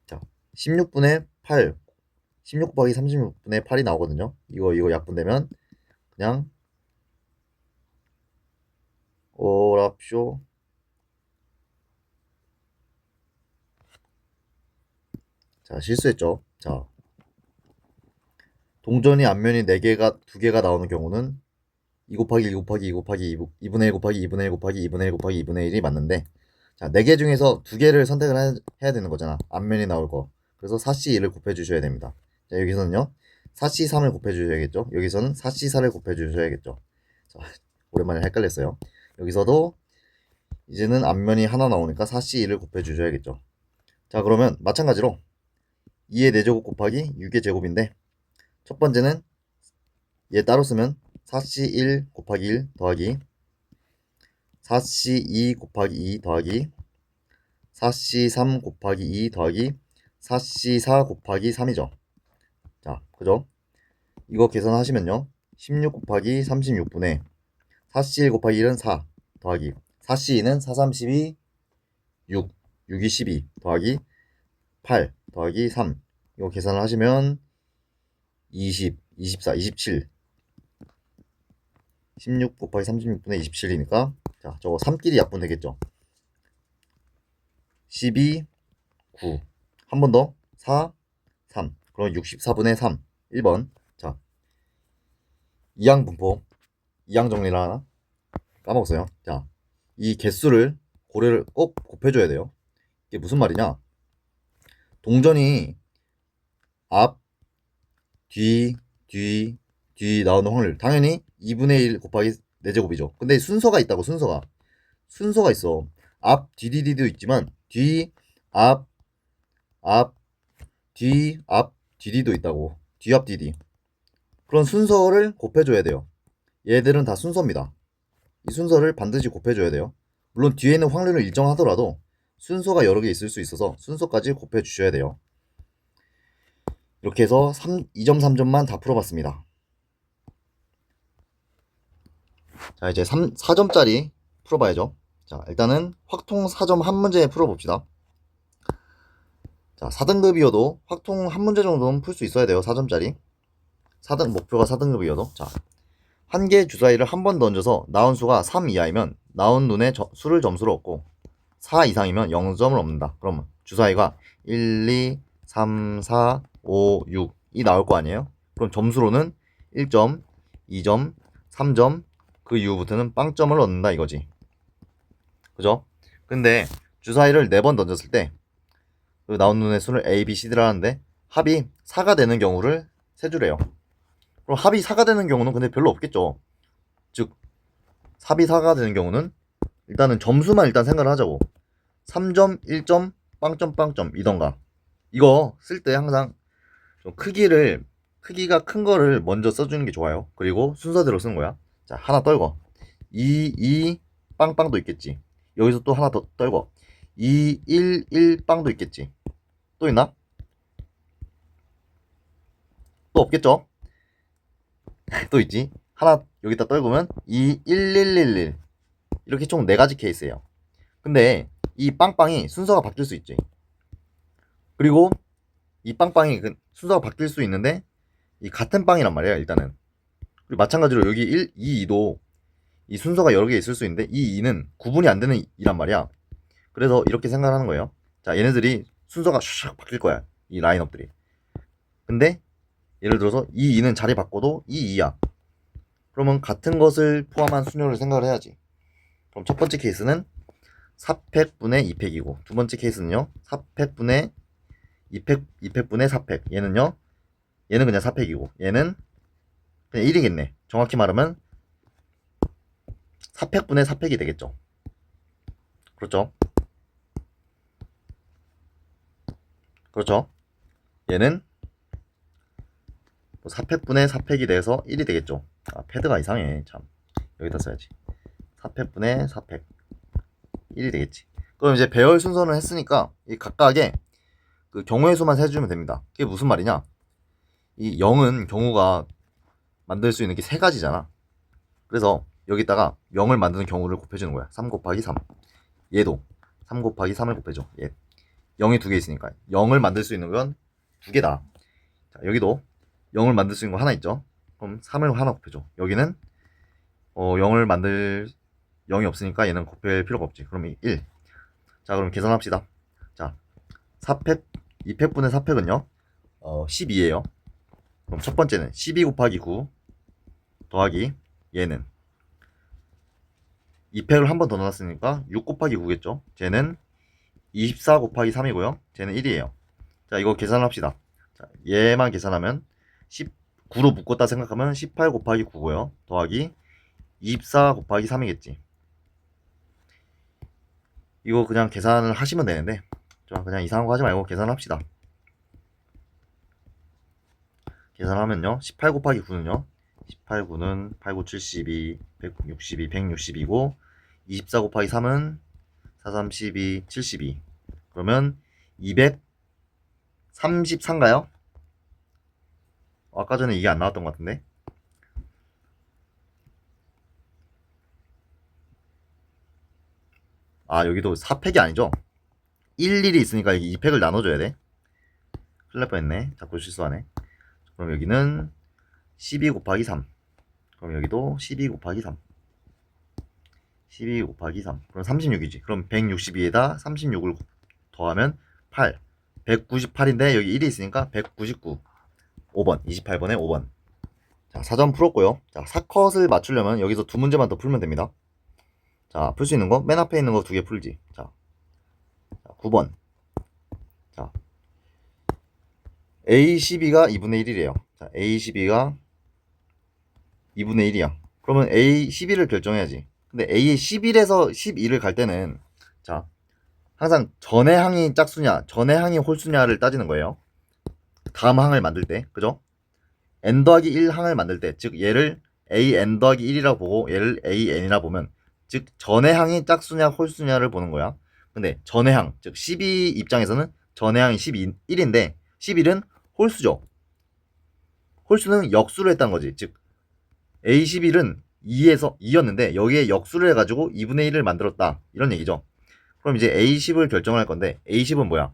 자, 16분의 8, 16 곱하기 36분의 8이 나오거든요. 이거 약분되면 그냥 오랍쇼. 자, 실수했죠. 자, 동전이 앞면이 4개가 2개가 나오는 경우는 2 곱하기 1 곱하기 2 곱하기 2분의 1 곱하기 2분의 1 곱하기 2분의 1 곱하기 2분의 1이 맞는데, 자, 4개 중에서 2개를 선택을 해야 되는 거잖아. 앞면이 나올 거. 그래서 4C1을 곱해 주셔야 됩니다. 자, 여기서는요. 4C3을 곱해 주셔야겠죠. 여기서는 4C4를 곱해 주셔야겠죠. 자, 오랜만에 헷갈렸어요. 여기서도 이제는 앞면이 하나 나오니까 4C1을 곱해 주셔야겠죠. 자, 그러면 마찬가지로 2의 4제곱 곱하기 6의 제곱인데, 첫 번째는 얘 따로 쓰면 4C1 곱하기 1 더하기 4C2 곱하기 2 더하기 4C3 곱하기 2 더하기 4C4 곱하기 3이죠. 자, 그죠? 이거 계산하시면요. 16 곱하기 36분의 4C1 곱하기 1은 4 더하기 4C2는 4, 3, 12, 6, 6이 12 더하기 8 더하기 3. 이거 계산을 하시면 20, 24, 27. 16 곱하기 36분의 27이니까 자, 저거 3끼리 약분 되겠죠. 12, 9. 한 번 더. 4, 3. 그럼 64분의 3. 1번. 자, 이항 분포. 이항 정리를 하나 까먹었어요. 자, 이 개수를 고려를 꼭 곱해줘야 돼요. 이게 무슨 말이냐? 동전이 앞, 뒤, 뒤 나오는 확률. 당연히 2분의 1 곱하기 4제곱이죠. 근데 순서가 있다고, 순서가. 순서가 있어. 앞, 뒤도 있지만, 뒤, 앞, 앞, 뒤, 앞, 뒤도 있다고. 뒤, 앞, 뒤. 그런 순서를 곱해줘야 돼요. 얘들은 다 순서입니다. 이 순서를 반드시 곱해줘야 돼요. 물론 뒤에는 확률을 일정하더라도 순서가 여러 개 있을 수 있어서 순서까지 곱해주셔야 돼요. 이렇게 해서 2점, 3점만 다 풀어봤습니다. 자, 이제 4점짜리 풀어봐야죠. 자, 일단은 확통 4점 한 문제 풀어봅시다. 자, 4등급이어도 확통 한 문제 정도는 풀 수 있어야 돼요. 4점짜리. 목표가 4등급이어도. 자, 한 개 주사위를 한 번 던져서 나온 수가 3 이하이면 나온 눈의 수를 점수로 얻고 4 이상이면 0점을 얻는다. 그러면 주사위가 1, 2, 3, 4, 5, 6이 나올 거 아니에요? 그럼 점수로는 1점, 2점, 3점, 그 이후부터는 빵점을 얻는다 이거지. 그죠? 근데 주사위를 4번 던졌을 때 그 나온 눈의 수를 A, B, C를 하는데 합이 4가 되는 경우를 세 주래요. 그럼 합이 4가 되는 경우는 근데 별로 없겠죠. 즉 합이 4가 되는 경우는 일단은 점수만 일단 생각을 하자고. 3점, 1점, 빵점, 빵점이던가. 이거 쓸 때 항상 좀 크기가 큰 거를 먼저 써주는 게 좋아요. 그리고 순서대로 쓰는 거야. 자, 하나 떨궈. 2, 빵빵도 있겠지. 여기서 또 하나 더 떨궈. 2, 1 빵도 있겠지. 또 있나? 또 없겠죠? 또 있지. 하나 여기다 떨구면 2, 1 이렇게 총 4가지 케이스예요. 근데 이 빵빵이 순서가 바뀔 수 있지. 그리고 이 빵빵이 순서가 바뀔 수 있는데 이 같은 빵이란 말이야 일단은. 그리고 마찬가지로 여기 1, 2, 2도 이 순서가 여러 개 있을 수 있는데 이 2는 구분이 안 되는 2란 말이야. 그래서 이렇게 생각하는 거예요. 자, 얘네들이 순서가 슉 바뀔 거야. 이 라인업들이. 근데 예를 들어서 이 2는 자리 바꿔도 이 2야. 그러면 같은 것을 포함한 순서를 생각을 해야지. 그럼 첫 번째 케이스는 4팩분의 2팩이고 두 번째 케이스는요 4팩분의 2팩분의 4팩. 얘는요 얘는 그냥 4팩이고 얘는 그냥 1이겠네. 정확히 말하면 4팩분의 4팩이 되겠죠. 그렇죠? 그렇죠? 얘는 4팩분의 4팩이 돼서 1이 되겠죠. 아, 패드가 이상해. 참. 여기다 써야지. 4팩분의 4팩. 1이 되겠지. 그럼 이제 배열 순서를 했으니까 이 각각의 그 경우의 수만 세주면 됩니다. 그게 무슨 말이냐? 이 0은 경우가 만들 수 있는 게 세 가지잖아. 그래서 여기다가 0을 만드는 경우를 곱해주는 거야. 3 곱하기 3. 얘도 3 곱하기 3을 곱해줘. 얘. 0이 두 개 있으니까 0을 만들 수 있는 건 두 개다. 자, 여기도 0을 만들 수 있는 거 하나 있죠. 그럼 3을 하나 곱해줘. 여기는 0을 만들 0이 없으니까 얘는 곱할 필요가 없지. 그럼 1. 자, 그럼 계산합시다. 자, 4팩 2팩분의 4팩은요 12예요. 그럼 첫 번째는 12 곱하기 9 더하기 얘는 2팩을 한 번 더 넣었으니까 6 곱하기 9겠죠. 쟤는 24 곱하기 3이고요. 쟤는 1이에요. 자, 이거 계산합시다. 자, 얘만 계산하면 19로 묶었다 생각하면 18 곱하기 9고요. 더하기 24 곱하기 3이겠지. 이거 그냥 계산을 하시면 되는데 그냥 이상한 거 하지 말고 계산합시다. 계산하면요 18 곱하기 9는요 18, 9는 8, 9, 72, 162, 162고 24 곱하기 3은 4, 32, 72. 그러면 234인가요? 아까 전에 이게 안 나왔던 것 같은데. 아, 여기도 4팩이 아니죠? 11이 있으니까 여기 2팩을 나눠줘야 돼. 큰일 날 뻔했네. 자꾸 실수하네. 그럼 여기는 12 곱하기 3. 그럼 여기도 12 곱하기 3. 12 곱하기 3. 그럼 36이지. 그럼 162에다 36을 더하면 8. 198인데 여기 1이 있으니까 199. 5번. 28번에 5번. 자, 사전 풀었고요. 자, 사컷을 맞추려면 여기서 두 문제만 더 풀면 됩니다. 자, 풀 수 있는 거 맨 앞에 있는 거 두 개 풀지. 자, 9번. 자, A12가 2분의 1이래요. 자, A12가 2분의 1이야. 그러면 A12를 결정해야지. 근데 A11에서 12를 갈 때는 자, 항상 전의 항이 짝수냐, 전의 항이 홀수냐를 따지는 거예요. 다음 항을 만들 때, 그죠? n 더하기 1 항을 만들 때, 즉 얘를 an 더하기 1이라고 보고 얘를 an이라 보면, 즉 전의 항이 짝수냐 홀수냐를 보는 거야. 근데 전의 항, 즉 12 입장에서는 전의 항이 1인데 11은 홀수죠. 홀수는 역수를 했다는 거지. 즉 A11은 2에서 2였는데 여기에 역수를 해가지고 2분의 1을 만들었다. 이런 얘기죠. 그럼 이제 A10을 결정할 건데 A10은 뭐야?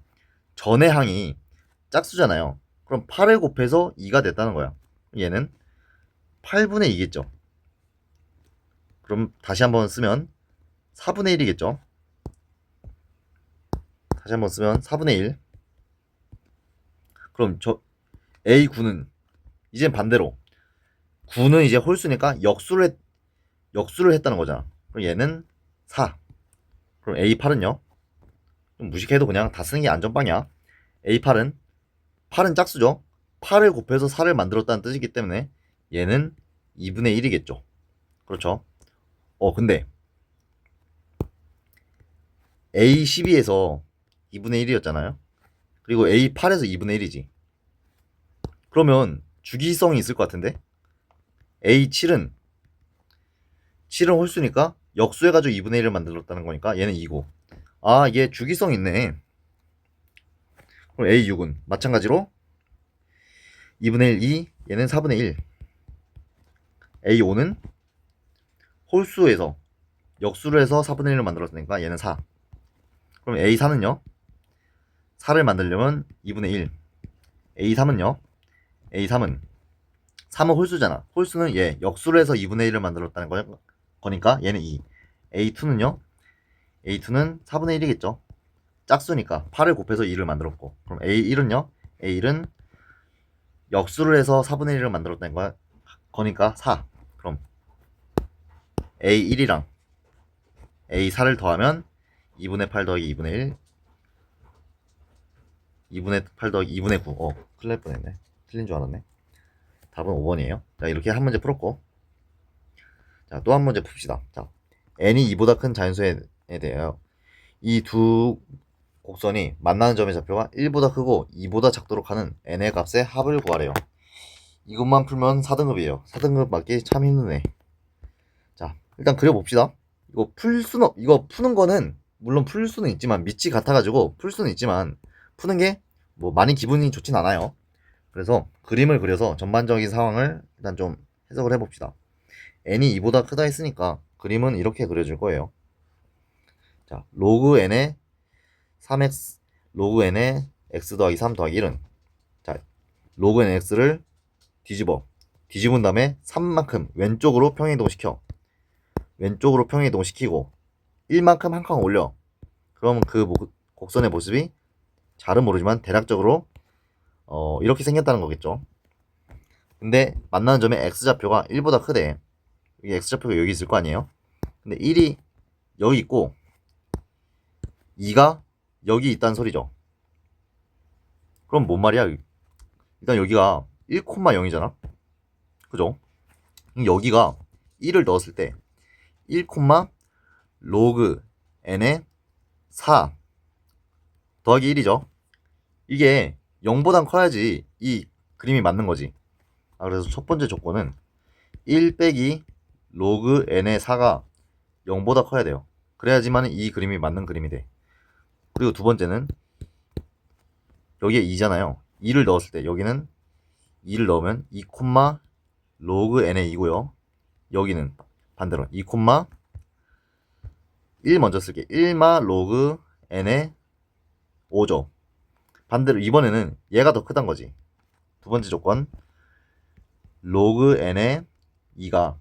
전의 항이 짝수잖아요. 그럼 8을 곱해서 2가 됐다는 거야. 얘는 8분의 2겠죠. 그럼 다시 한번 쓰면 4분의 1이겠죠. 다시 한번 쓰면 4분의 1. 그럼 저 A9는 이제 반대로 9는 이제 홀수니까 역수를 했다는 거잖아. 그럼 얘는 4. 그럼 A8은요? 좀 무식해도 그냥 다 쓰는 게 안전빵이야. A8은 짝수죠. 8을 곱해서 4를 만들었다는 뜻이기 때문에 얘는 2분의 1이겠죠. 그렇죠. 근데 A12에서 2분의 1이었잖아요. 그리고 A8에서 2분의 1이지. 그러면 주기성이 있을 것 같은데 A7은 홀수니까 역수해가지고 2분의 1을 만들었다는 거니까 얘는 2고. 아, 얘 주기성 있네. 그럼 A6은 마찬가지로 2분의 1, 2, 얘는 4분의 1. A5는 홀수에서 역수를 해서 4분의 1을 만들었으니까 얘는 4. 그럼 A4는요? 4를 만들려면 2분의 1. A3은요? A3은 3은 홀수잖아. 홀수는 얘 역수를 해서 2분의 1을 만들었다는 거니까 얘는 2. A2는요? A2는 4분의 1이겠죠. 짝수니까 8을 곱해서 2를 만들었고. 그럼 A1은요? A1은 역수를 해서 4분의 1을 만들었다는 거니까 4. 그럼 A1이랑 A4를 더하면 2분의 8 더하기 2분의 1, 2분의 8 더하기 2분의 9. 큰일 날 뻔했네. 틀린 줄 알았네. 답은 5번이에요. 자, 이렇게 한 문제 풀었고. 자, 또 한 문제 풉시다. 자, n이 2보다 큰 자연수에 대하여 이 두 곡선이 만나는 점의 좌표가 1보다 크고 2보다 작도록 하는 n의 값의 합을 구하래요. 이것만 풀면 4등급이에요. 4등급 맞기 참 힘드네. 자, 일단 그려봅시다. 이거 푸는 거는 물론 풀 수는 있지만 밑이 같아가지고 풀 수는 있지만 푸는 게 뭐 많이 기분이 좋진 않아요. 그래서 그림을 그려서 전반적인 상황을 일단 좀 해석을 해봅시다. n이 2보다 크다 했으니까 그림은 이렇게 그려줄 거예요. 자, 로그 n의 3x, 로그 n의 x 더하기 3 더하기 1은 자, 로그 nx를 뒤집은 다음에 3만큼 왼쪽으로 평행이동시켜. 왼쪽으로 평행이동시키고 1만큼 한 칸 올려. 그럼 그 곡선의 모습이 잘은 모르지만 대략적으로 이렇게 생겼다는 거겠죠. 근데 만나는 점의 x좌표가 1보다 크대. 여기 x좌표가 여기 있을 거 아니에요. 근데 1이 여기 있고 2가 여기 있다는 소리죠. 그럼 뭔 말이야? 일단 여기가 1,0이잖아. 그죠? 여기가 1을 넣었을 때 1, 로그 n의 4 더하기 1이죠. 이게 0보단 커야지 이 그림이 맞는 거지. 그래서 첫 번째 조건은 1 빼기 로그 n의 4가 0보다 커야 돼요. 그래야지만 이 그림이 맞는 그림이 돼. 그리고 두 번째는 여기에 2잖아요. 2를 넣었을 때 여기는 2를 넣으면 2, 로그 n의 2고요. 여기는 반대로 2, 1 먼저 쓸게. 1마 로그 n의 5죠. 반대로 이번에는 얘가 더 크단 거지. 두 번째 조건 로그 n의 2가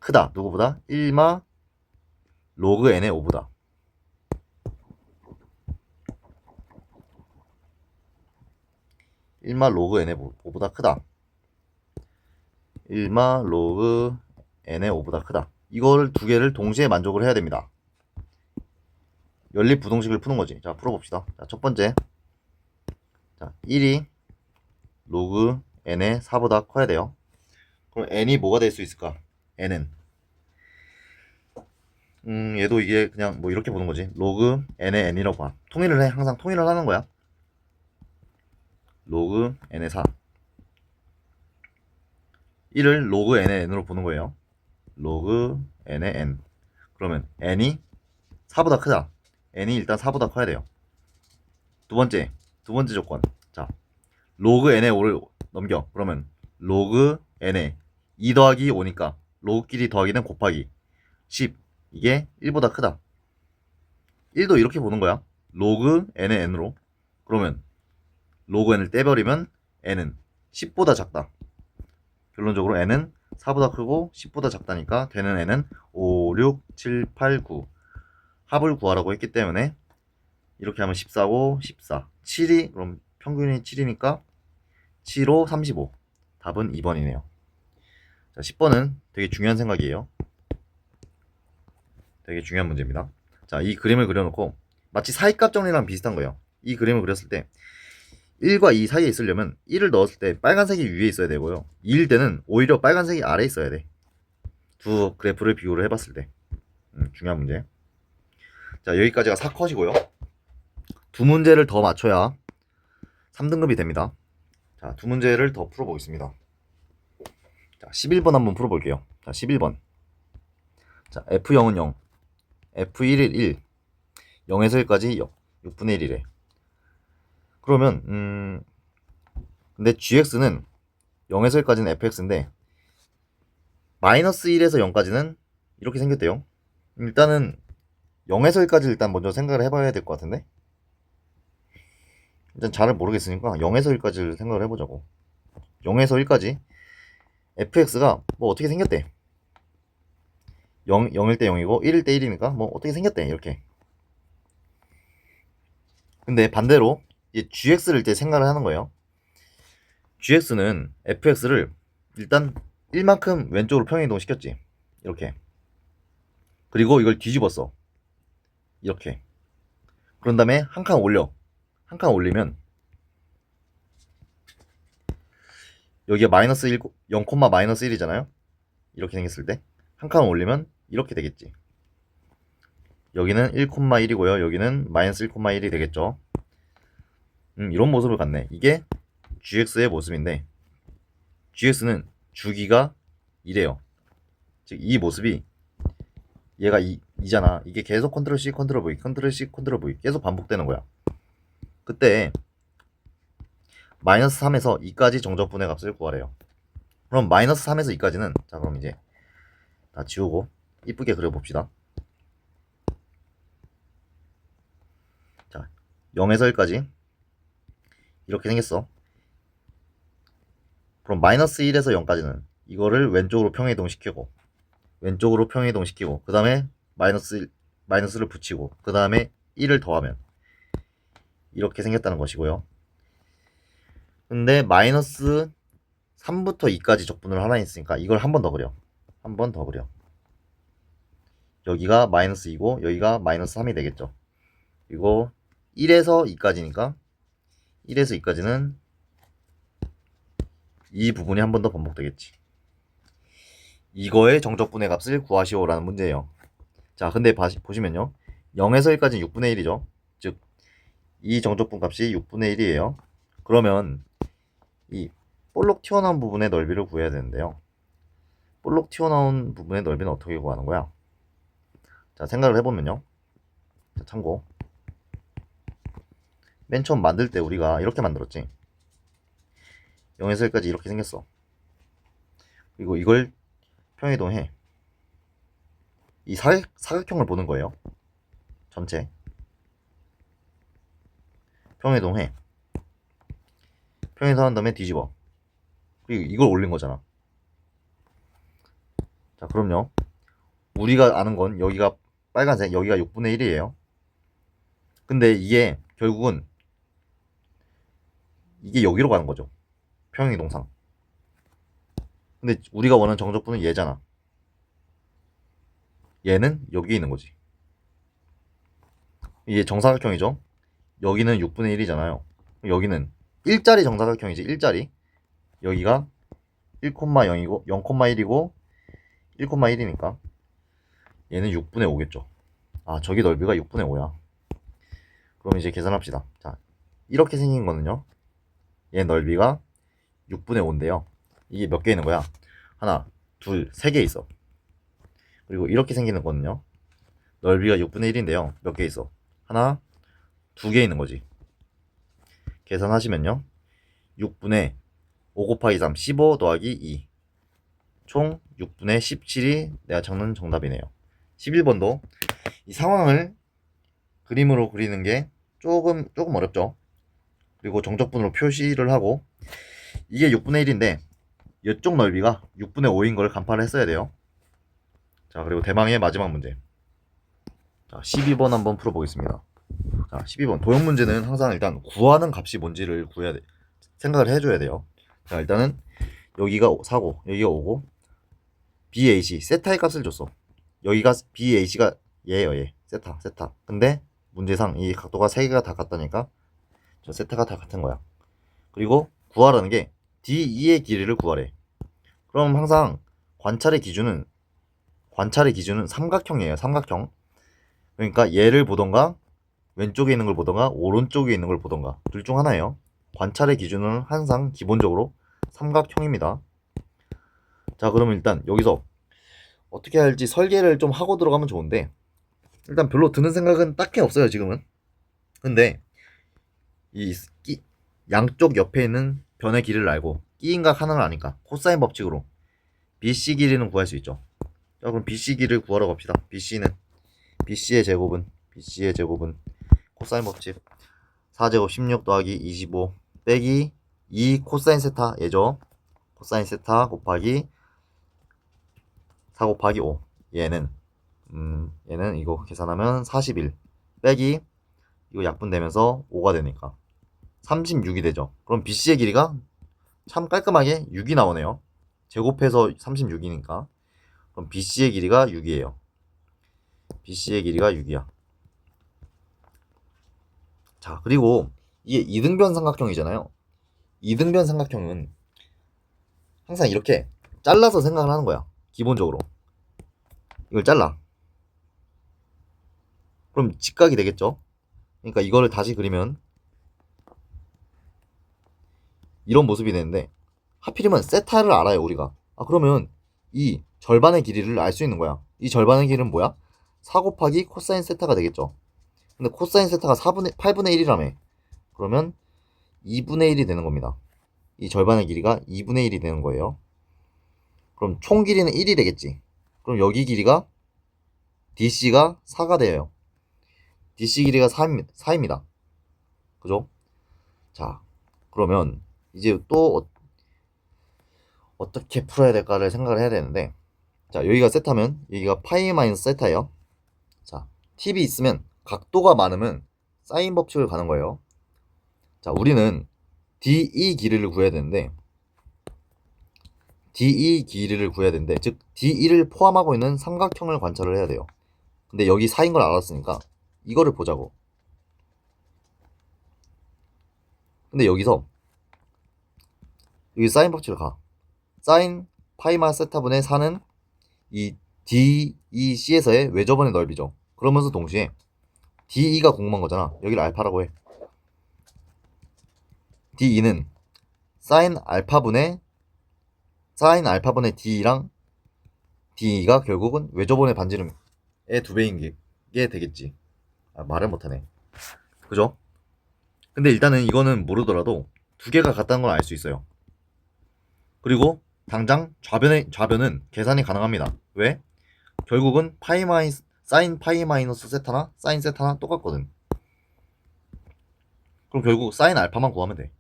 크다. 누구보다? 1마 로그 n의 5보다. 1마 로그 n의 5보다 크다. 1마 로그 n의 5보다 크다. 이거를 두 개를 동시에 만족을 해야 됩니다. 연립 부동식을 푸는 거지. 자, 풀어봅시다. 자, 첫 번째. 자, 1이 로그 n의 4보다 커야 돼요. 그럼 n이 뭐가 될 수 있을까? n은 얘도 이게 그냥 뭐 이렇게 보는 거지. 로그 n의 n이라고 봐. 통일을 해. 항상 통일을 하는 거야. 로그 n의 4. 1을 로그 n의 n으로 보는 거예요. 로그 n의 n. 그러면 n이 4보다 크다. n이 일단 4보다 커야 돼요. 두 번째 조건. 자, 로그 n의 5를 넘겨. 그러면 로그 n의 2 더하기 5니까 로그끼리 더하기는 곱하기 10. 이게 1보다 크다. 1도 이렇게 보는 거야. 로그 n의 n으로. 그러면 로그 n을 떼버리면 n은 10보다 작다. 결론적으로 n은 4보다 크고 10보다 작다니까 되는 n은 5, 6, 7, 8, 9. 합을 구하라고 했기 때문에 이렇게 하면 14고 14. 7이 그럼 평균이 7이니까 7, 5, 35. 답은 2번이네요. 자, 10번은 되게 중요한 생각이에요. 되게 중요한 문제입니다. 자, 이 그림을 그려놓고 마치 사이값 정리랑 비슷한 거예요. 이 그림을 그렸을 때 1과 2 사이에 있으려면 1을 넣었을 때 빨간색이 위에 있어야 되고요. 2일 때는 오히려 빨간색이 아래에 있어야 돼. 두 그래프를 비교를 해봤을 때. 중요한 문제. 자, 여기까지가 4컷이고요. 두 문제를 더 맞춰야 3등급이 됩니다. 자, 두 문제를 더 풀어보겠습니다. 자, 11번 한번 풀어볼게요. 자, 11번. 자, F0은 0, F1은 1, 0에서 1까지 6분의 1이래. 그러면 근데 gx는 0에서 1까지는 fx인데 마이너스 1에서 0까지는 이렇게 생겼대요. 일단은 0에서 1까지 일단 먼저 생각을 해봐야 될 것 같은데? 일단 잘 모르겠으니까 0에서 1까지를 생각을 해보자고. 0에서 1까지 fx가 뭐 어떻게 생겼대? 0일 때 0이고 1일 때 1이니까 뭐 어떻게 생겼대 이렇게. 근데 반대로 이제 gx를 이제 생각을 하는 거예요. gx는 fx를 일단 1만큼 왼쪽으로 평행이동 시켰지. 이렇게. 그리고 이걸 뒤집었어. 이렇게. 그런 다음에 한 칸 올려. 한 칸 올리면 여기가 마이너스 1, 0, 마이너스 1이잖아요. 이렇게 생겼을 때 한 칸 올리면 이렇게 되겠지. 여기는 1,1이고요. 여기는 마이너스 1,1이 되겠죠. 이런 모습을 갖네. 이게 gx의 모습인데 gx는 주기가 이래요. 즉 이 모습이 얘가 이잖아. 이게 계속 컨트롤 C, 컨트롤 V, 컨트롤 C, 컨트롤 V 계속 반복되는 거야. 그때 마이너스 3에서 2까지 정적분의 값을 구하래요. 그럼 마이너스 3에서 2까지는 자 그럼 이제 다 지우고 이쁘게 그려봅시다. 자 0에서 1까지 이렇게 생겼어. 그럼 마이너스 1에서 0까지는 이거를 왼쪽으로 평행이동 시키고 왼쪽으로 평행이동 시키고 그 다음에 마이너스를 붙이고 그 다음에 1을 더하면 이렇게 생겼다는 것이고요. 근데 마이너스 3부터 2까지 적분을 하나 있으니까 이걸 한 번 더 그려. 한 번 더 그려. 여기가 마이너스 2고 여기가 마이너스 3이 되겠죠. 그리고 1에서 2까지니까 1에서 2까지는 이 부분이 한 번 더 반복되겠지. 이거의 정적분의 값을 구하시오라는 문제예요. 자, 근데 보시면요. 0에서 1까지는 6분의 1이죠. 즉, 이 정적분 값이 6분의 1이에요. 그러면 이 볼록 튀어나온 부분의 넓이를 구해야 되는데요. 볼록 튀어나온 부분의 넓이는 어떻게 구하는 거야? 자, 생각을 해보면요. 자, 참고. 맨 처음 만들 때 우리가 이렇게 만들었지. 0에서 1까지 이렇게 생겼어. 그리고 이걸 평행이동해. 이 사각형을 보는 거예요. 전체. 평행이동해. 평행이동한 다음에 뒤집어. 그리고 이걸 올린 거잖아. 자, 그럼요. 우리가 아는 건 여기가 빨간색, 여기가 6분의 1이에요. 근데 이게 결국은 이게 여기로 가는 거죠. 평행이동상. 근데 우리가 원하는 정적분은 얘잖아. 얘는 여기에 있는 거지. 이게 정사각형이죠. 여기는 6분의 1이잖아요. 여기는 1짜리 정사각형이지. 1짜리. 여기가 1,0이고 0,1이고 1,1이니까 얘는 6분의 5겠죠. 아, 저기 넓이가 6분의 5야. 그럼 이제 계산합시다. 자, 이렇게 생긴 거는요. 얘 넓이가 6분의 5인데요. 이게 몇 개 있는 거야? 하나, 둘, 세 개 있어. 그리고 이렇게 생기는 거는요. 넓이가 6분의 1인데요. 몇 개 있어? 하나, 두 개 있는 거지. 계산하시면요. 6분의 5 곱하기 3, 15 더하기 2. 총 6분의 17이 내가 적는 정답이네요. 11번도 이 상황을 그림으로 그리는 게 조금 어렵죠. 그리고 정적분으로 표시를 하고 이게 6분의 1인데 이쪽 넓이가 6분의 5인 걸 간파를 했어야 돼요. 자, 그리고 대망의 마지막 문제. 자, 12번 한번 풀어보겠습니다. 자, 12번 도형 문제는 항상 일단 구하는 값이 뭔지를 구해야 돼. 생각을 해줘야 돼요. 자, 일단은 여기가 4고 여기가 5고 BH 세타의 값을 줬어. 여기가 BH가 얘예요. 얘 세타. 근데 문제상 이 각도가 3개가 다 같다니까 저 세타가 다 같은 거야. 그리고 구하라는 게 D2의 길이를 구하래. 그럼 항상 관찰의 기준은 삼각형이에요. 삼각형. 그러니까 얘를 보던가 왼쪽에 있는 걸 보던가 오른쪽에 있는 걸 보던가 둘 중 하나예요. 관찰의 기준은 항상 기본적으로 삼각형입니다. 자, 그러면 일단 여기서 어떻게 할지 설계를 좀 하고 들어가면 좋은데 일단 별로 드는 생각은 딱히 없어요 지금은. 근데 이 양쪽 옆에 있는 변의 길이를 알고 끼인각 하나를 아니까 코사인 법칙으로 BC 길이는 구할 수 있죠. 자, 그럼 BC 길이를 구하러 갑시다. BC는 BC의 제곱은 코사인 법칙 4제곱 16 더하기 25 빼기 2 코사인 세타 얘죠. 코사인 세타 곱하기 4 곱하기 5 얘는 이거 계산하면 41 빼기 이거 약분되면서 5가 되니까 36이 되죠. 그럼 BC의 길이가 참 깔끔하게 6이 나오네요. 제곱해서 36이니까 그럼 BC의 길이가 6이에요. BC의 길이가 6이야. 자, 그리고 이게 이등변 삼각형이잖아요. 이등변 삼각형은 항상 이렇게 잘라서 생각을 하는 거야. 기본적으로 이걸 잘라. 그럼 직각이 되겠죠. 그러니까 이거를 다시 그리면 이런 모습이 되는데 하필이면 세타를 알아요 우리가. 그러면 이 절반의 길이를 알 수 있는 거야. 이 절반의 길이는 뭐야? 4 곱하기 코사인 세타가 되겠죠. 근데 코사인 세타가 8분의 1이라며. 그러면 2분의 1이 되는 겁니다. 이 절반의 길이가 2분의 1이 되는 거예요. 그럼 총 길이는 1이 되겠지. 그럼 여기 길이가 DC가 4가 돼요. DC 길이가 4입니다. 그죠? 자, 그러면 이제 또 어떻게 풀어야 될까를 생각을 해야 되는데, 자, 여기가 세타면 여기가 파이 마이너스 세타예요. 자, 팁이 있으면 각도가 많으면 사인 법칙을 가는 거예요. 자, 우리는 DE 길이를 구해야 되는데 즉 DE를 포함하고 있는 삼각형을 관찰을 해야 돼요. 근데 여기 4인 걸 알았으니까 이거를 보자고. 근데 여기서 여기 사인 법칙을 가. 사인 파이 마이너스 세타분의 4는 이 DEC에서의 외접원의 넓이죠. 그러면서 동시에 DE가 궁금한 거잖아. 여기를 알파라고 해. DE는 사인 알파분의 D랑 D가 결국은 외접원의 반지름의 2배인 게 되겠지. 말을 못하네. 그죠? 근데 일단은 이거는 모르더라도 두 개가 같다는 걸 알 수 있어요. 그리고 당장 좌변은 계산이 가능합니다. 왜? 결국은 사인 파이 마이너스 세타나 사인 세타나 똑같거든. 그럼 결국 사인 알파만 구하면 돼.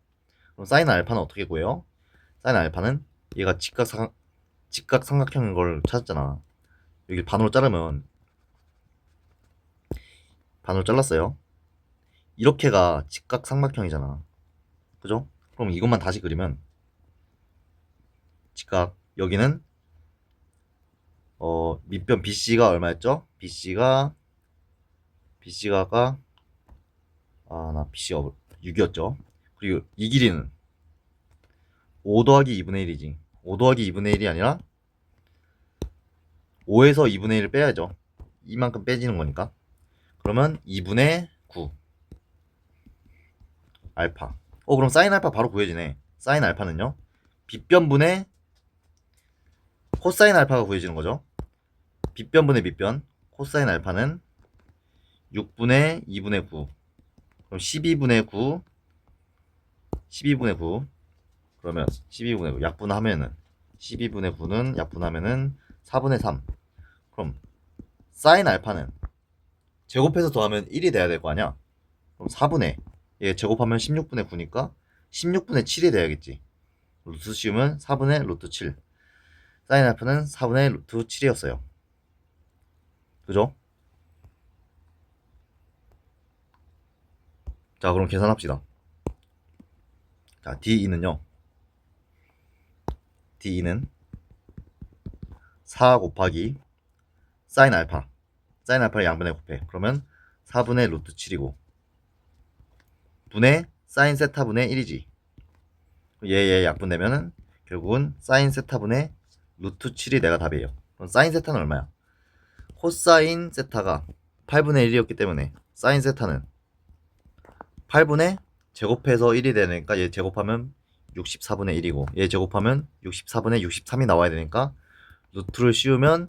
그럼 사인 알파는 어떻게 구해요? 사인 알파는 얘가 직각 삼각형인 걸 찾았잖아. 여기 반으로 자르면 반으로 잘랐어요. 이렇게가 직각 삼각형이잖아. 그죠? 그럼 이것만 다시 그리면 직각 여기는 밑변 BC가 얼마였죠? BC가 나 BC가 6이었죠. 그리고 이 길이는 5 더하기 2분의 1이지. 5 더하기 2분의 1이 아니라 5에서 2분의 1을 빼야죠. 이만큼 빼지는 거니까. 그러면 2분의 9 알파. 그럼 사인 알파 바로 구해지네. 사인 알파는요. 빗변분의 코사인 알파가 구해지는 거죠. 빗변분의 밑변. 코사인 알파는 6분의 2분의 9. 그럼 12분의 9. 12분의 9. 그러면 12분의 9 약분하면은 12분의 9는 약분하면은 4분의 3. 그럼 사인 알파는 제곱해서 더하면 1이 돼야 될 거 아니야. 그럼 4분의 얘 제곱하면 16분의 9니까 16분의 7이 돼야겠지. 루트 씌우면 4분의 루트 7. 사인 알파는 4분의 루트 7이었어요. 그죠? 자, 그럼 계산합시다. 자, DE는 4 곱하기 사인 알파를 양변에 곱해. 그러면 4분의 루트 7이고 분의 사인 세타분의 1이지. 얘 약분되면은 결국은 사인 세타분의 루트 7이 내가 답이에요. 그럼 사인 세타는 얼마야? 코사인 세타가 8분의 1이었기 때문에 사인 세타는 8분의 제곱해서 1이 되니까 얘 제곱하면 64분의 1이고 얘 제곱하면 64분의 63이 나와야 되니까 루트를 씌우면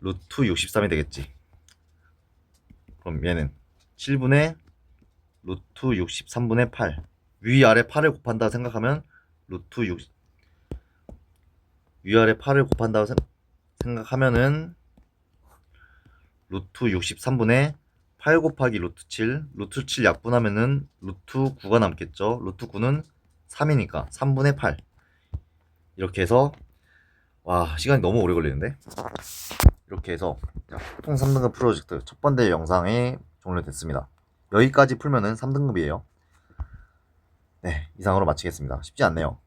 루트 63이 되겠지. 그럼 얘는 7분의 루트 63분의 8 위아래 8을 곱한다 생각하면 루트 6 위아래 8을 곱한다고 생각하면은 루트 63분의 8 곱하기 루트 7, 루트 7 약분하면은 루트 9가 남겠죠. 루트 9는 3이니까 3분의 8. 이렇게 해서 와, 시간이 너무 오래 걸리는데? 이렇게 해서 통 3등급 프로젝트 첫 번째 영상이 종료됐습니다. 여기까지 풀면은 3등급이에요. 네, 이상으로 마치겠습니다. 쉽지 않네요.